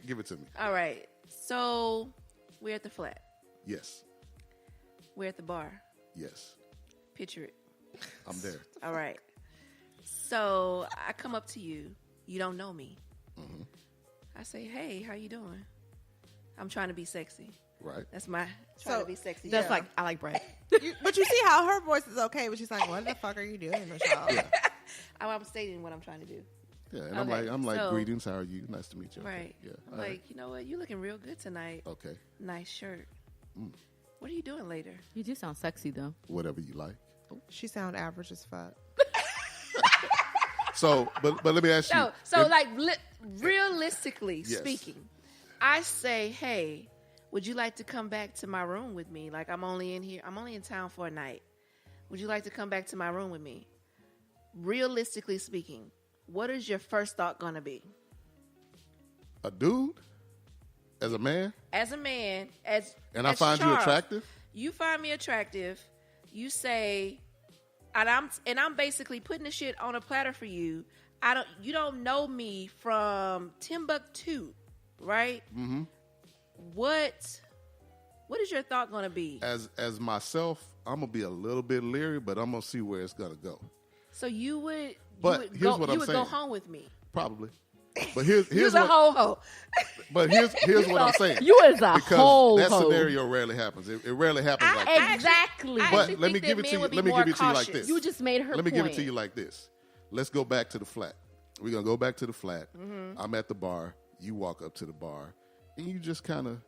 Give it to me.
All right. So we're at the flat.
Yes,
We're at the bar.
yes,
Picture it.
I'm there.
All right. So I come up to you. You don't know me.
Mm-hmm.
I say, "Hey, how you doing?" I'm trying to be sexy.
Right.
That's my trying
So,
to be sexy.
That's
Yeah.
like, I like bread.
But you see how her voice is okay, but she's like, "What the fuck are you doing, Michelle?"
I'm stating what I'm trying to do.
Yeah, and
Okay,
I'm like,
so-
greetings. How are you? Nice to meet you. Okay,
Right.
Yeah.
I'm
all
like, you know what? You looking real good tonight.
right. Okay.
Nice shirt.
Mm.
What are you doing later?
You do sound sexy, though.
Whatever you like.
She sound average as fuck.
So, but let me ask you.
So
if-
like realistically
Yes.
speaking, I say, hey, would you like to come back to my room with me? Like I'm only in town for a night. Would you like to come back to my room with me? Realistically speaking, what is your first thought gonna be?
a dude, as a man,
As a man, as
and I
as
find you
Charles,
attractive.
you find me attractive. You say, and I'm basically putting the shit on a platter for you. You don't know me from Timbuktu, right?
Mm-hmm.
What is your thought gonna be?
As myself, I'm gonna be a little bit leery, but I'm gonna see where it's gonna go.
So you would,
But here's what I'm
you would go
saying.
home with me.
Probably. But here's
You's a
what.
ho-ho.
But here's what I'm saying.
You is a
because
whole
that
hoe.
scenario rarely happens. It rarely happens like that.
Exactly.
I
But
actually
let me
think
give
that
it to
men
you.
would be
Let me
more
give it to you like
cautious.
this.
You just made her
Let me
point.
give it to you like this. Let's go back to the flat. We're gonna go back to the flat.
Mm-hmm.
I'm at the bar. You walk up to the bar, and you just kind of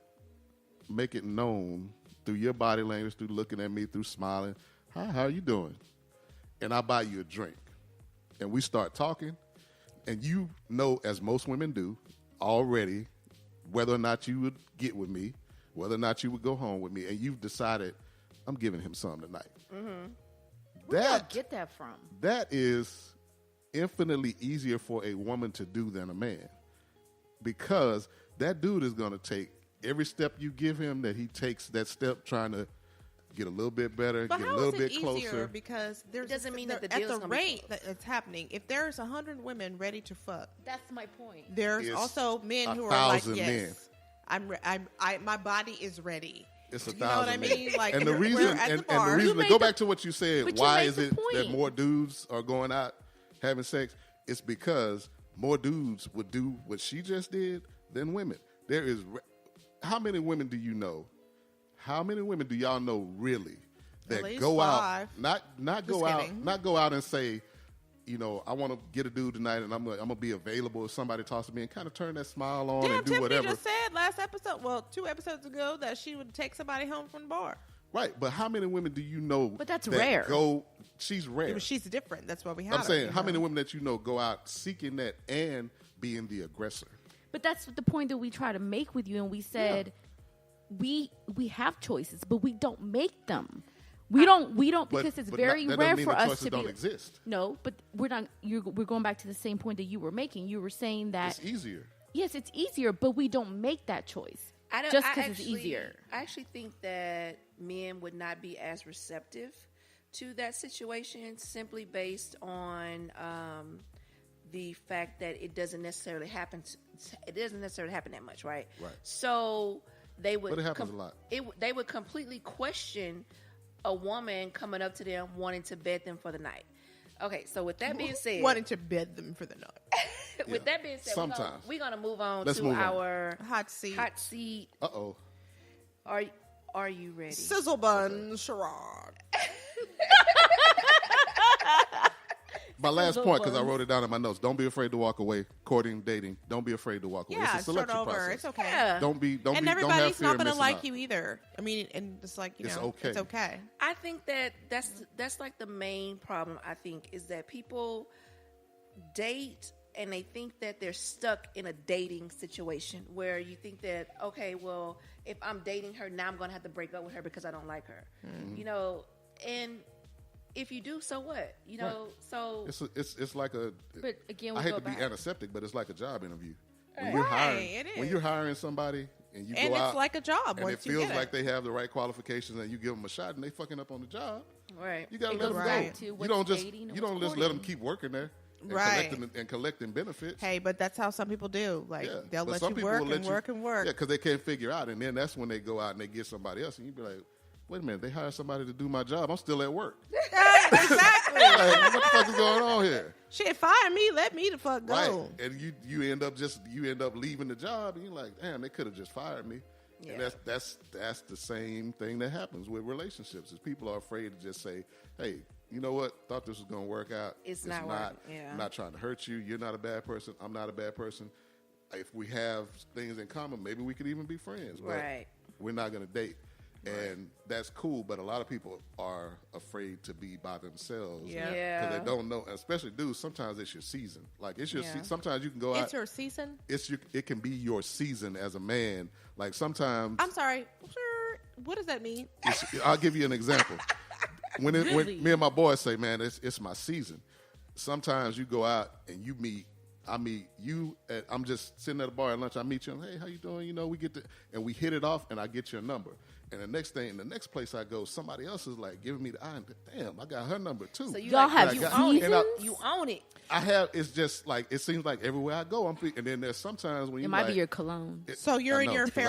make it known through your body language, through looking at me, through smiling. Hi, how are you doing? And I buy you a drink, and we start talking. And you know, as most women do, already, whether or not you would get with me, whether or not you would go home with me, and you've decided, I'm giving him some tonight.
Where y'all get that from?
That is infinitely easier for a woman to do than a man, because that dude is going to take every step you give him, that he takes that step trying to get a little bit better,
But
get a
how
little
is it
bit
easier?
closer.
Because there's
doesn't mean that the
at
deal's
the
gonna be
rate
close.
that it's happening. If there's 100 women ready to fuck,
That's my point.
there's
It's
also men who are
1,000
like, yes,
men.
my body is ready.
It's
1,000 You know what I mean? Like,
and the
we're
reason,
at the
and the
bar.
reason
You
to go
made
back to what you said,
but you
why
made
is
the
it that
point.
more dudes are going out having sex? It's because more dudes would do what she just did than women. There is, how many women do you know? how many women do y'all know really that
least
go
5.
out, not go out and say, you know, I want to get a dude tonight, and I'm gonna be available if somebody talks to me, and kind of turn that smile on and do
Tiffany
whatever.
just said last episode, 2 episodes ago, that she would take somebody home from the bar.
Right, but how many women do you know?
But that's
that
rare.
She's rare.
But she's different. That's why we have.
I'm saying, how many women that you know go out seeking that and being the aggressor?
But that's the point that we try to make with you, and we said we have choices, but we don't make them. We don't because it's very rare for us to
don't exist.
No, but we're not. We're going back to the same point that you were making. You were saying that
it's easier.
Yes, it's easier, but we don't make that choice just because it's easier.
I actually think that men would not be as receptive to that situation simply based on the fact that it doesn't necessarily happen. It doesn't necessarily happen that much, right?
Right.
So they would.
But it happens a lot.
They would completely question a woman coming up to them wanting to bed them for the night. Okay, so with that being said,
wanting to bed them for the night.
with that being said,
sometimes
we're gonna move on
Let's
to
move on.
our
Hot seat.
Uh-oh.
Are you ready?
Sizzle bun, Sherrard.
My last point, because I wrote it down in my notes. Don't be afraid to walk away. Courting, dating. Don't be afraid to walk away.
Yeah,
It's a
start
selection
over.
process.
It's okay.
Yeah.
Don't
And
have
everybody's
fear
not
of
going to
missing
like
out.
you either. I mean, and it's like,
It's okay.
It's okay.
I think that's like the main problem. I think is that people date and they think that they're stuck in a dating situation where you think that, okay, well, if I'm dating her now, I'm going to have to break up with her because I don't like her.
Mm-hmm.
You know, and if you do, so what? You know, so
It's like a.
But again,
I
we
hate
go
to be
back.
antiseptic, but it's like a job interview. When
Right.
you're
Right,
hiring,
it is.
when you're hiring somebody and you
And
go
it's
out,
like a job
and
once
it
you
feels
get
like
it.
they have the right qualifications, and you give them a shot, and they fucking up on the job.
right.
You gotta
It
let
goes
them
back
to
go.
what's
You don't just
dating and
you don't
what's
just let them
courting.
keep working there and
Right.
collecting benefits.
Hey, but that's how some people do. Like,
Yeah.
they'll
But
let
some
you
people
work
will let
and
you-
work and work.
Yeah, because they can't figure out, and then that's when they go out and they get somebody else, and you be like, wait a minute, they hired somebody to do my job. I'm still at work.
Exactly.
Like, what the fuck is going on here?
Shit, fire me. Let me the fuck go.
Right, and you end up leaving the job, and you're like, damn, they could have just fired me.
Yeah.
And that's the same thing that happens with relationships. Is people are afraid to just say, hey, you know what? Thought this was gonna work out.
It's not working. Yeah.
I'm not trying to hurt you. You're not a bad person. I'm not a bad person. If we have things in common, maybe we could even be friends. But
Right.
we're not gonna date. And that's cool, but a lot of people are afraid to be by themselves.
Yeah.
Yeah.
Because they don't know, especially dudes, sometimes it's your season. Like, it's your
Yeah.
sometimes you can go out.
It's your season.
It can be your season as a man. Like, sometimes,
I'm sorry. What does that mean?
I'll give you an example. When
Really?
me and my boys say, man, it's my season. Sometimes you go out and I meet you, and I'm just sitting at a bar at lunch. I meet you, and hey, how you doing? You know, and we hit it off, and I get your number. And the next place I go, somebody else is like giving me the eye. And damn, I got her number too.
So you
Y'all
like,
have
you
seasons?
own it.
And I-
You own it.
I have. It's just like it seems like everywhere I go, and then there's sometimes when
It
you
might
like,
be your cologne.
So you're
I
in
know,
your
'cause I-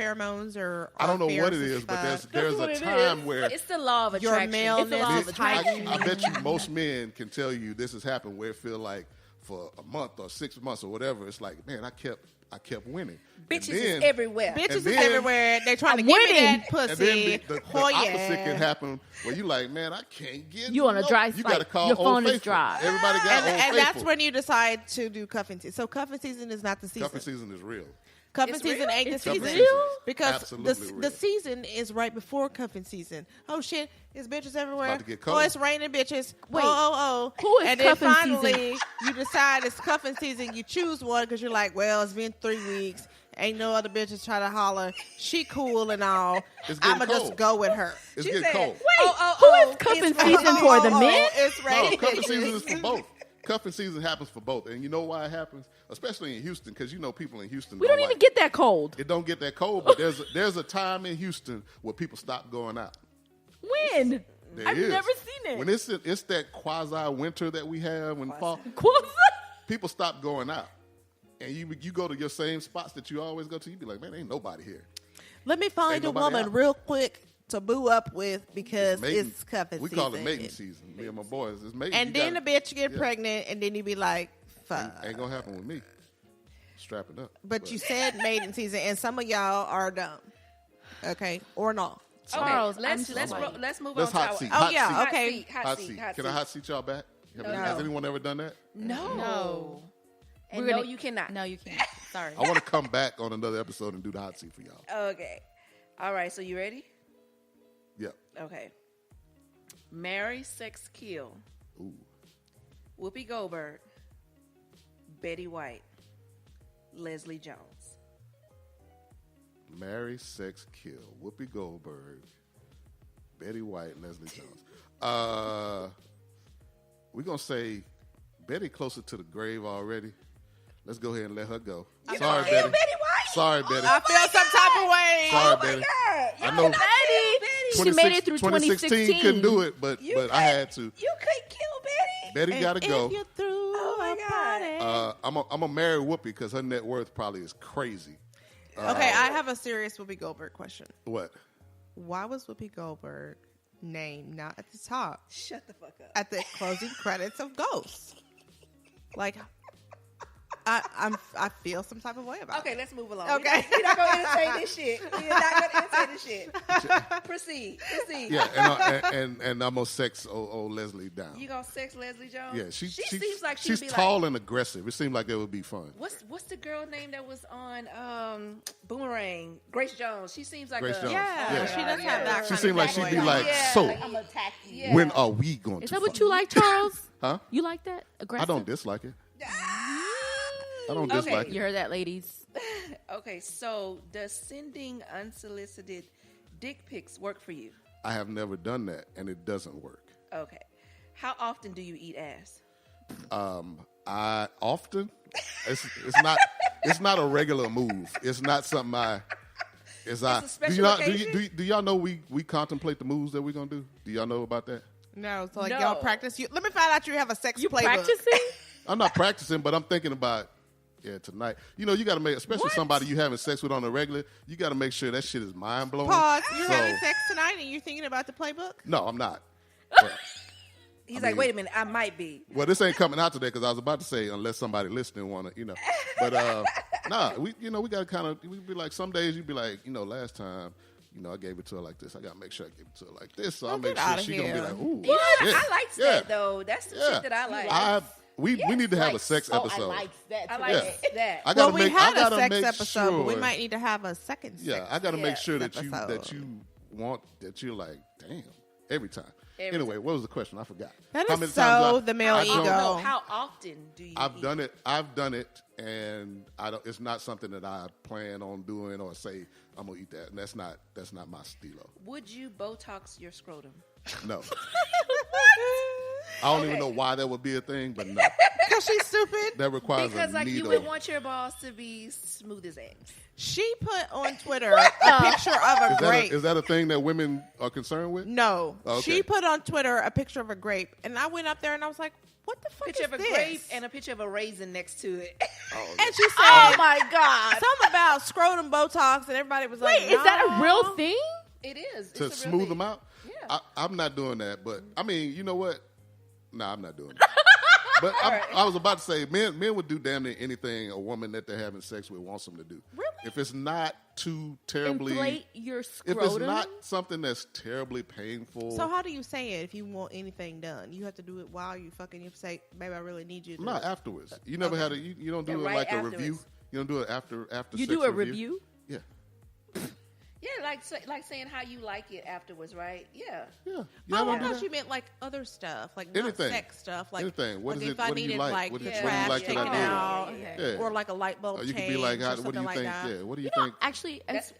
pheromones are
I don't know what it
fierce as
is, but
fuck.
there's
what
a
it
time
is.
where
It's the law of
Your
attraction. It's the law
maleness
of
is
attraction.
I bet you most men can tell you this has happened where it feel like for a month or 6 months or whatever, it's like, man, I kept winning.
Bitches
And then-
is everywhere.
Bitches
And
is
then-
everywhere. They trying to
I'm
give me
winning.
that
And
pussy.
then the
Oh, yeah.
opposite can happen where you like, man, I can't get
You on a dry
You
spike.
got to call
Your
Old
phone is
Faithful.
dry.
Everybody got
And,
Old
and
Faithful.
that's when you decide to do cuffing season. So cuffing season is not the season.
Cuffing season is real.
Cuffing
It's
season
real?
ain't the
It's
season.
real?
Because
Absolutely
the
real.
season is right before cuffing season. Oh shit, it's bitches everywhere.
About to get
Oh,
cold.
it's raining bitches.
Wait,
Oh.
who is
and then
cuffing
finally
season?
you decide it's cuffing season. You choose one because you're like, well, it's been 3 weeks. Ain't no other bitches try to holler. She cool and all.
It's getting
I'ma just
cold.
go with her.
It's
She
getting
said,
cold.
Who is cuffing
it's
season for the men?
It's
No,
raining
cuffing
bitches.
season is for both. Cuffing season happens for both. And you know why it happens? Especially in Houston, because you know people in Houston
We don't even
like-
get that cold.
It don't get that cold, but there's a time in Houston where people stop going out.
When?
There
I've
is.
never seen it.
When it's that quasi winter that we have when fall,
Quasi-
people stop going out, and you go to your same spots that you always go to. You be like, man, ain't nobody here.
Let me find
Ain't
a
nobody
woman
out.
real quick to boo up with because
Mating-
it's cuffing
we
season.
call it mating season. Me and my boys, it's mating.
And
You
then
gotta-
the bitch get
yeah.
pregnant, and then you be like, fuck.
Ain't gonna happen with me. Strapping up.
But you said mating season, and some of y'all are dumb. Okay, or no.
Charles,
okay, let's move
Let's
on
hot
to
seat.
Oh,
Hot
yeah,
seat.
okay.
Hot seat. Can I hot seat y'all back?
No.
Has anyone ever done that?
No. And
We're
no,
gonna-
you cannot.
No, you can't. Sorry.
I want to come back on another episode and do the hot seat for y'all.
Okay. All right. So you ready?
Yep.
Okay. Marry, sex, kill.
Ooh.
Whoopi Goldberg, Betty White, Leslie Jones.
Marry, sex, kill. Whoopi Goldberg, Betty White, and Leslie Jones. We're going to say Betty closer to the grave already. Let's go ahead and let her go. Sorry, Betty.
Betty White?
Sorry, Betty.
I feel some type of way.
Sorry, Betty.
God.
I know
She made it through
2016 couldn't do it, but I had to.
You couldn't kill Betty?
Betty got to go.
If you threw
my
a
God.
party.
I'm going to marry Whoopi because her net worth probably is crazy.
Okay, I have a serious Whoopi Goldberg question.
What?
Why was Whoopi Goldberg named not at the top
Shut the fuck up.
at the closing credits of Ghost? Like, I feel some type of way about
Okay,
it.
let's move along.
Okay.
We're not going to entertain this shit. We're not going to entertain this shit. Proceed.
Yeah, and I'm going to sex old Leslie down.
You going to sex Leslie Jones?
Yeah, she
seems like
she's
she'd be
tall
like,
and aggressive. It seemed like it would be fun.
What's the girl name that was on Boomerang? Grace Jones. She seems like
Grace
a
Jones.
Yeah, she does have that.
She
kind
seemed
of
like she'd be
voice.
like,
Yeah.
so
Like,
I'm attack you.
Yeah.
when are we going
Is
to
that what
fuck?
you like, Charles?
Huh?
You like that? Aggressive?
I don't dislike it. I don't
Okay.
dislike
You
it.
heard that, ladies.
Okay, so does sending unsolicited dick pics work for you?
I have never done that, and it doesn't work.
Okay. How often do you eat ass?
I often it's not a regular move. It's not something I.
a special
do y'all
occasion?
do y'all know we contemplate the moves that we're gonna do? Do y'all know about that?
No, so like
No.
y'all practice. Let me find out you have a sex
You
playbook.
practicing?
I'm not practicing, but I'm thinking about tonight. You know, you got to make, especially somebody you having sex with on a regular. You got to make sure that shit is mind blowing.
Pause. You're
So-
having sex tonight and you're thinking about the playbook?
No, I'm not. But-
He's
I
like,
mean-
wait a minute, I might be.
Well, this ain't coming out today because I was about to say unless somebody listening want to, But nah, we got to kind of we be like some days you be like, last time, I gave it to her like this. I got to make sure I give it to her like this. So I'll make
get
sure
outta
she gonna be
here.
like, ooh,
Yeah,
shit.
I like
Yeah.
that though. That's the shit that I like.
We need to have a sex episode.
I like that.
I like
Yeah.
that.
I
Well,
gotta
we
make,
had
I gotta
a sex
make
episode, but we
sure-
might need to have a second sex.
Yeah, I got to make sure that
episode.
you want that you're like, damn, every time.
Every
Anyway, what was the question? I forgot.
That
How
is
many
so
times
the male
I
ego.
don't-
No, how often do you
I've
eat?
done it. I've done it, and I don't. It's not something that I plan on doing or say I'm gonna eat that. And that's not my stilo.
Would you Botox your scrotum?
No, I don't even know why that would be a thing, but no,
Because she's stupid.
that requires
Because
a
like
needle.
you would want your balls to be smooth as eggs.
She put on Twitter a picture of a grape.
Is that a thing that women are concerned with?
No.
Okay.
She put on Twitter a picture of a grape. And I went up there and I was like, what the fuck
Picture
is
of a
this?
grape and a picture of a raisin next to it.
And she said,
Oh my God.
something about scrotum Botox. And everybody was like,
Wait, is that a
no.
real thing?
It is.
To
It's a real
smooth
thing.
them out?
Yeah.
I'm not doing that, but I mean, you know what? Nah, I'm not doing it. But I was about to say, men would do damn near anything a woman that they're having sex with wants them to do.
Really?
If it's not too terribly,
Inflate your
if
scrotum?
it's not something that's terribly painful,
So how do you say it if you want anything done? You have to do it while you fucking. You say, "Baby, I really need you." To
not afterwards. You never had you don't do
Yeah,
it
right
like a
afterwards.
review. You don't do it after
You
sex
do a review?
Yeah,
Yeah, like saying how you like it afterwards, right? Yeah.
yeah.
Oh,
Y'all
I
don't do
thought
that?
you meant like other stuff, like not
Anything.
sex stuff, like
Anything. What
like
is
if
it-
I
what do you
needed
like?
like
What
the
do you
trash
like that I
taken
do?
out,
Yeah.
or like a light bulb
Or you
change,
could be like,
or
what
something
do you
like
think?
that.
Yeah, what do you
You know,
think?
actually,
That's-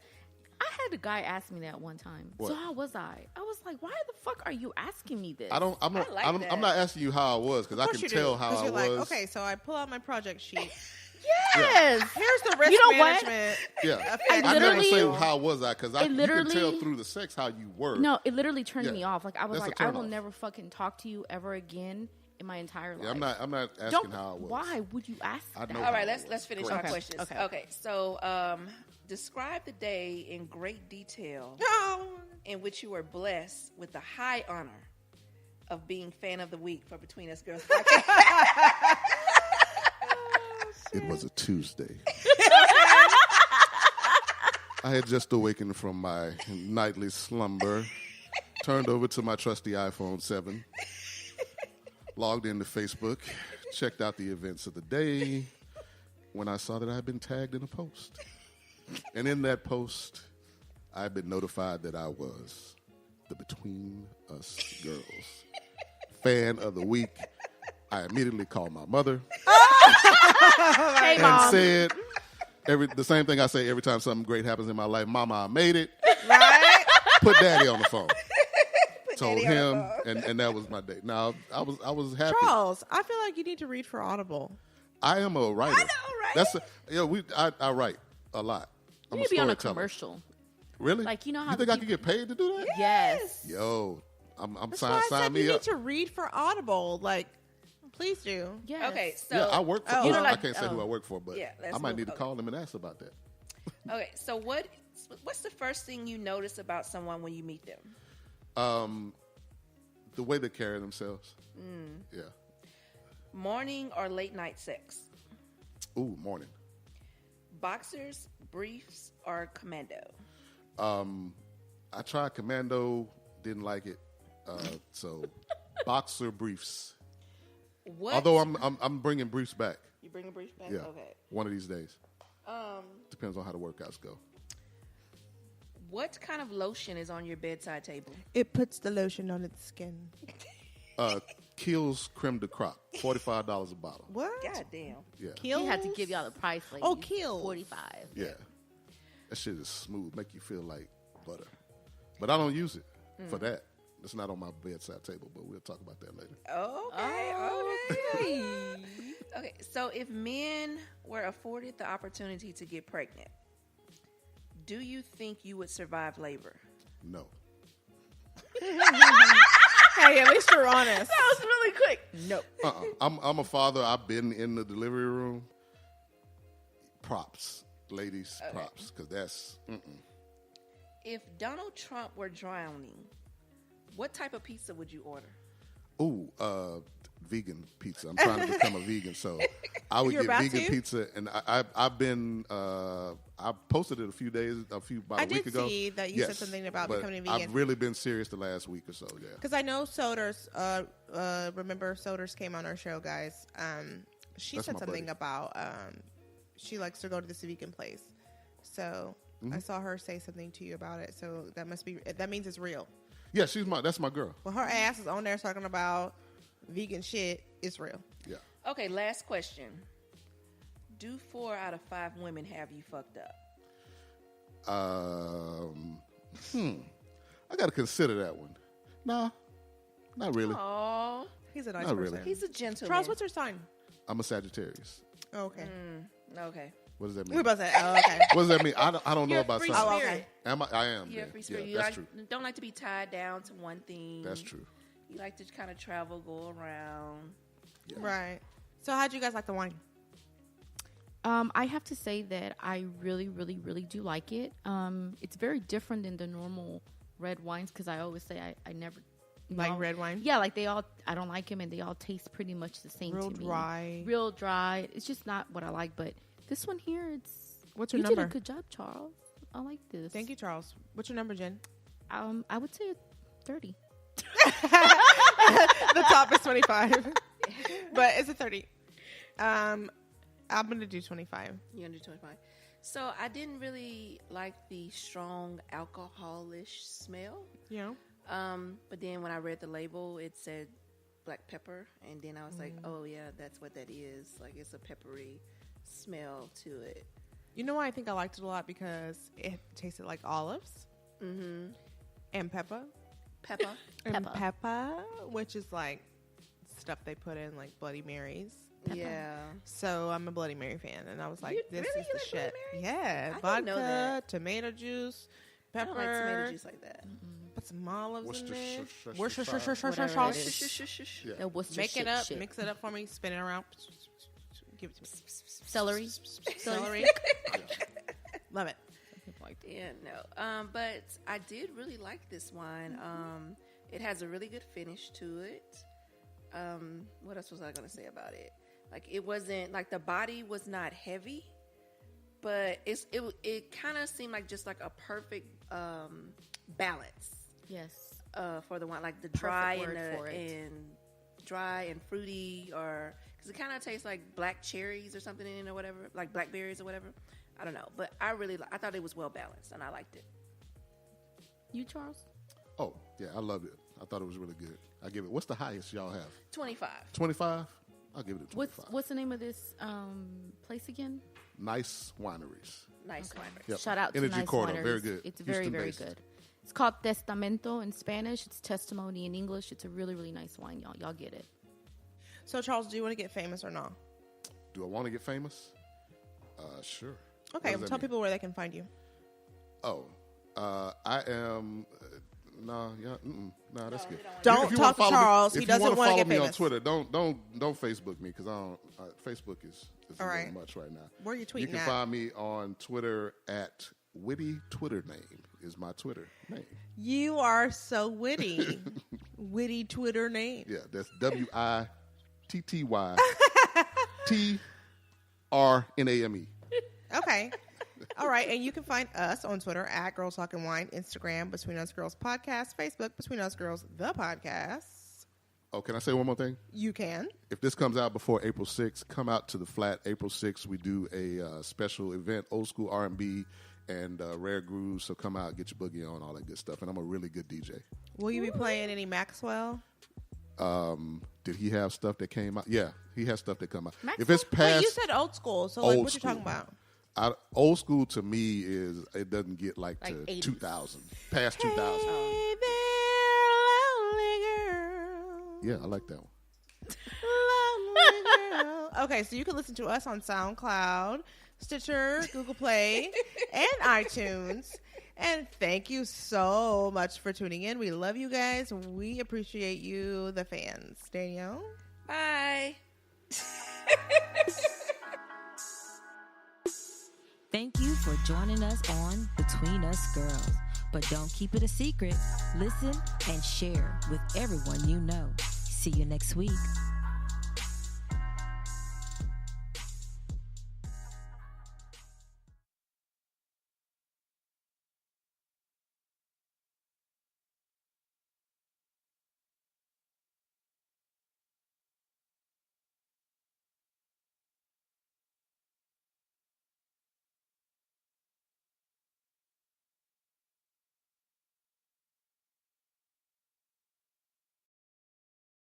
I had a guy ask me that one time.
What?
So how was I? I was like, why the fuck are you asking me this?
I'm
I like
I'm
that.
not asking you how I was because I
Of course
can
you
tell
do,
how
'cause
I
you're
was.
like, okay, so I pull out my project sheet.
Yes.
Here's the risk
You know what?
management.
Yeah,
I
I never say
literally-
how was I because you can
literally-
tell through the sex how you were.
No, it literally turned
Yeah.
me off. Like I was
That's a
like, I will
turn-off.
never fucking talk to you ever again in my entire life.
Yeah, I'm not asking
Don't.
how I was.
Why would you ask
I
that?
know
All
how
right,
I
let's
was.
finish
Great.
our
Okay,
questions.
okay.
Okay, so describe the day in great detail
No.
in which you were blessed with the high honor of being fan of the week for Between Us Girls podcast.
It was a Tuesday. I had just awakened from my nightly slumber, turned over to my trusty iPhone 7, logged into Facebook, checked out the events of the day, when I saw that I had been tagged in a post. And in that post, I had been notified that I was the Between Us Girls fan of the week. I immediately called my mother
Hey,
and
Mom.
said the same thing I say every time something great happens in my life. Mama, I made it.
Right?
Put Daddy on the phone. Told
Daddy on
him,
the
and that was my day. Now I was happy.
Charles, I feel like you need to read for Audible.
I am a writer.
I know, right?
I write a lot. I'm
You need to be on a
storyteller.
commercial.
Really?
Like, you know how
you think I
people-
could get paid to do that?
Yes.
Yo, I'm
That's why I
sign
said
me
you need
up.
to read for Audible. Like, please do.
Yes.
Okay, so
Yeah, I work for.
Oh.
I
You
know, like-
can't say who I work for, but
Yeah, let's
I might
move
need to
on.
call them and ask about that.
okay, so what's the first thing you notice about someone when you meet them?
The way they carry themselves. Yeah.
Morning or late night sex?
Ooh, morning.
Boxers, briefs, or commando?
I tried commando, didn't like it. So boxer briefs.
What?
Although I'm bringing briefs back.
You bring a brief back?
Yeah.
Okay.
One of these days. Depends on how the workouts go.
What kind of lotion is on your bedside table?
It puts the lotion on its skin.
Kiehl's creme de crop, $45 a bottle.
What?
God damn.
Yeah.
Kiehl's?
He had to give y'all the price, lady.
Oh, Kiehl's.
45.
Yeah. That shit is smooth, make you feel like butter. But I don't use it for that. It's not on my bedside table, but we'll talk about that later.
Okay. Okay, so if men were afforded the opportunity to get pregnant, do you think you would survive labor?
No.
Hey, at least you're honest.
That was really quick. No.
I'm a father. I've been in the delivery room. Props. Ladies, props. Because that's...
If Donald Trump were drowning, what type of pizza would you order?
Ooh, vegan pizza. I'm trying to become a vegan, so I would
You're
get
about
vegan
to?
pizza. And I've been, I posted it about
I
a week
did
ago.
see that you said something about
but
becoming vegan.
I've really been serious the last week or so, yeah.
Because I know Soders, remember Soders came on our show, guys. She
That's
said
my
something
buddy.
about she likes to go to this vegan place. So I saw her say something to you about it. So that means it's real.
Yeah, that's my girl.
Well, her ass is on there talking about vegan shit. It's real.
Yeah.
Okay, last question. Do 4 out of 5 women have you fucked up?
I got to consider that one. Nah, not really.
Oh,
He's a nice
Not
person.
really.
he's a gentleman.
Charles, what's your sign?
I'm a Sagittarius.
Oh, okay.
Okay.
What does that
We
mean?
were about to say, oh, okay.
What does that mean? I don't know
You're a
about
free
signs.
Oh,
spirit.
okay.
Am I? I am.
You're a
yeah.
free spirit.
Yeah,
You
that's true.
don't like to be tied down to one thing.
That's true.
You like to kind of travel, go around.
Yeah.
Right. So how'd you guys like the wine?
I have to say that I really, really, really do like it. It's very different than the normal red wines because I always say I never
Like red wine?
Yeah, like I don't like them, and they all taste pretty much the same
Real
to me.
dry.
Real dry. It's just not what I like. But this one here, it's.
What's your
you
number?
did a good job, Charles. I like this.
Thank you, Charles. What's your number, Jen?
I would say 30.
The top is 25. But it's a 30. I'm going to do 25.
You're under 25. So I didn't really like the strong alcoholish smell.
Yeah.
But then when I read the label, it said black pepper, and then I was like, oh yeah, that's what that is. Like it's a peppery smell to it.
You know why I think I liked it a lot? Because it tasted like olives. Mm-hmm. And pepper.
Pepper.
And pepper, which is like stuff they put in like Bloody Marys.
Yeah.
So I'm a Bloody Mary fan, and I was like, "This
really?
is
You
the
like
shit."
Bloody
Yeah,
I didn't know
vodka,
that.
tomato juice,
I
pepper,
don't like tomato juice like that.
put some olives in there.
Worcestershire
Whatever it
Sauce.
is.
Yeah.
The Worcestershire
Make it up,
shit.
mix it up for me, spin it around, give it to me.
Celery.
Celery, love it.
Yeah, no. But I did really like this wine. It has a really good finish to it. What else was I going to say about it? Like it wasn't like the body was not heavy, but it kind of seemed like just like a perfect balance.
Yes.
For the wine, like the dry
Perfect word for it.
and dry and fruity, or because it kind of tastes like black cherries or something in it or whatever, like blackberries or whatever. I don't know, but I thought it was well balanced and I liked it.
You, Charles?
Oh, yeah, I loved it. I thought it was really good. I give it. What's the highest y'all have?
25.
25? I'll give it a 25.
What's the name of this place again?
Nice Wineries.
Nice winery.
Yep.
Shout out
Energy
to Nice
Corridor,
Wineries.
very good.
It's very, very
Houston-based.
good. It's called Testamento in Spanish. It's testimony in English. It's a really, really nice wine, y'all. Y'all get it.
So, Charles, do you want to get famous or not?
Do I want to get famous? Sure.
Okay,
What does that
tell
mean?
people where they can find you.
Oh, I am. No, that's good.
Don't
If you
talk to
wanna follow me-
Charles. He
if you
doesn't
wanna
want to
follow
get
me on
famous.
Twitter. Don't Facebook me because I don't. Facebook is
All
a
right.
little much right now.
Where are you tweeting
You can
at?
find me on Twitter at Witty Twitter name is my Twitter name.
You are so witty. Witty Twitter name.
Yeah, that's WITTYTRNAME.
Okay. All right. And you can find us on Twitter at Girls Talking Wine, Instagram, Between Us Girls Podcast, Facebook, Between Us Girls, the podcast.
Oh, can I say one more thing?
You can.
If this comes out before April 6th, come out to the flat. April 6th, we do a special event, old school R&B and rare grooves. So come out, get your boogie on, all that good stuff. And I'm a really good DJ.
Will you be playing any Maxwell?
Did he have stuff that came out? Yeah, he has stuff that come out.
Maxwell?
If it's past
Wait, you said old school. So like,
old
what you
school.
talking about?
Old school to me is it doesn't get like to
80s.
2000, past 2000.
Hey there, lonely girl.
Yeah, I like that one.
Lonely girl. Okay, so you can listen to us on SoundCloud, Stitcher, Google Play, and iTunes. And thank you so much for tuning in. We love you guys. We appreciate you, the fans. Danielle?
Bye.
Thank you for joining us on Between Us Girls. But don't keep it a secret. Listen and share with everyone you know. See you next week.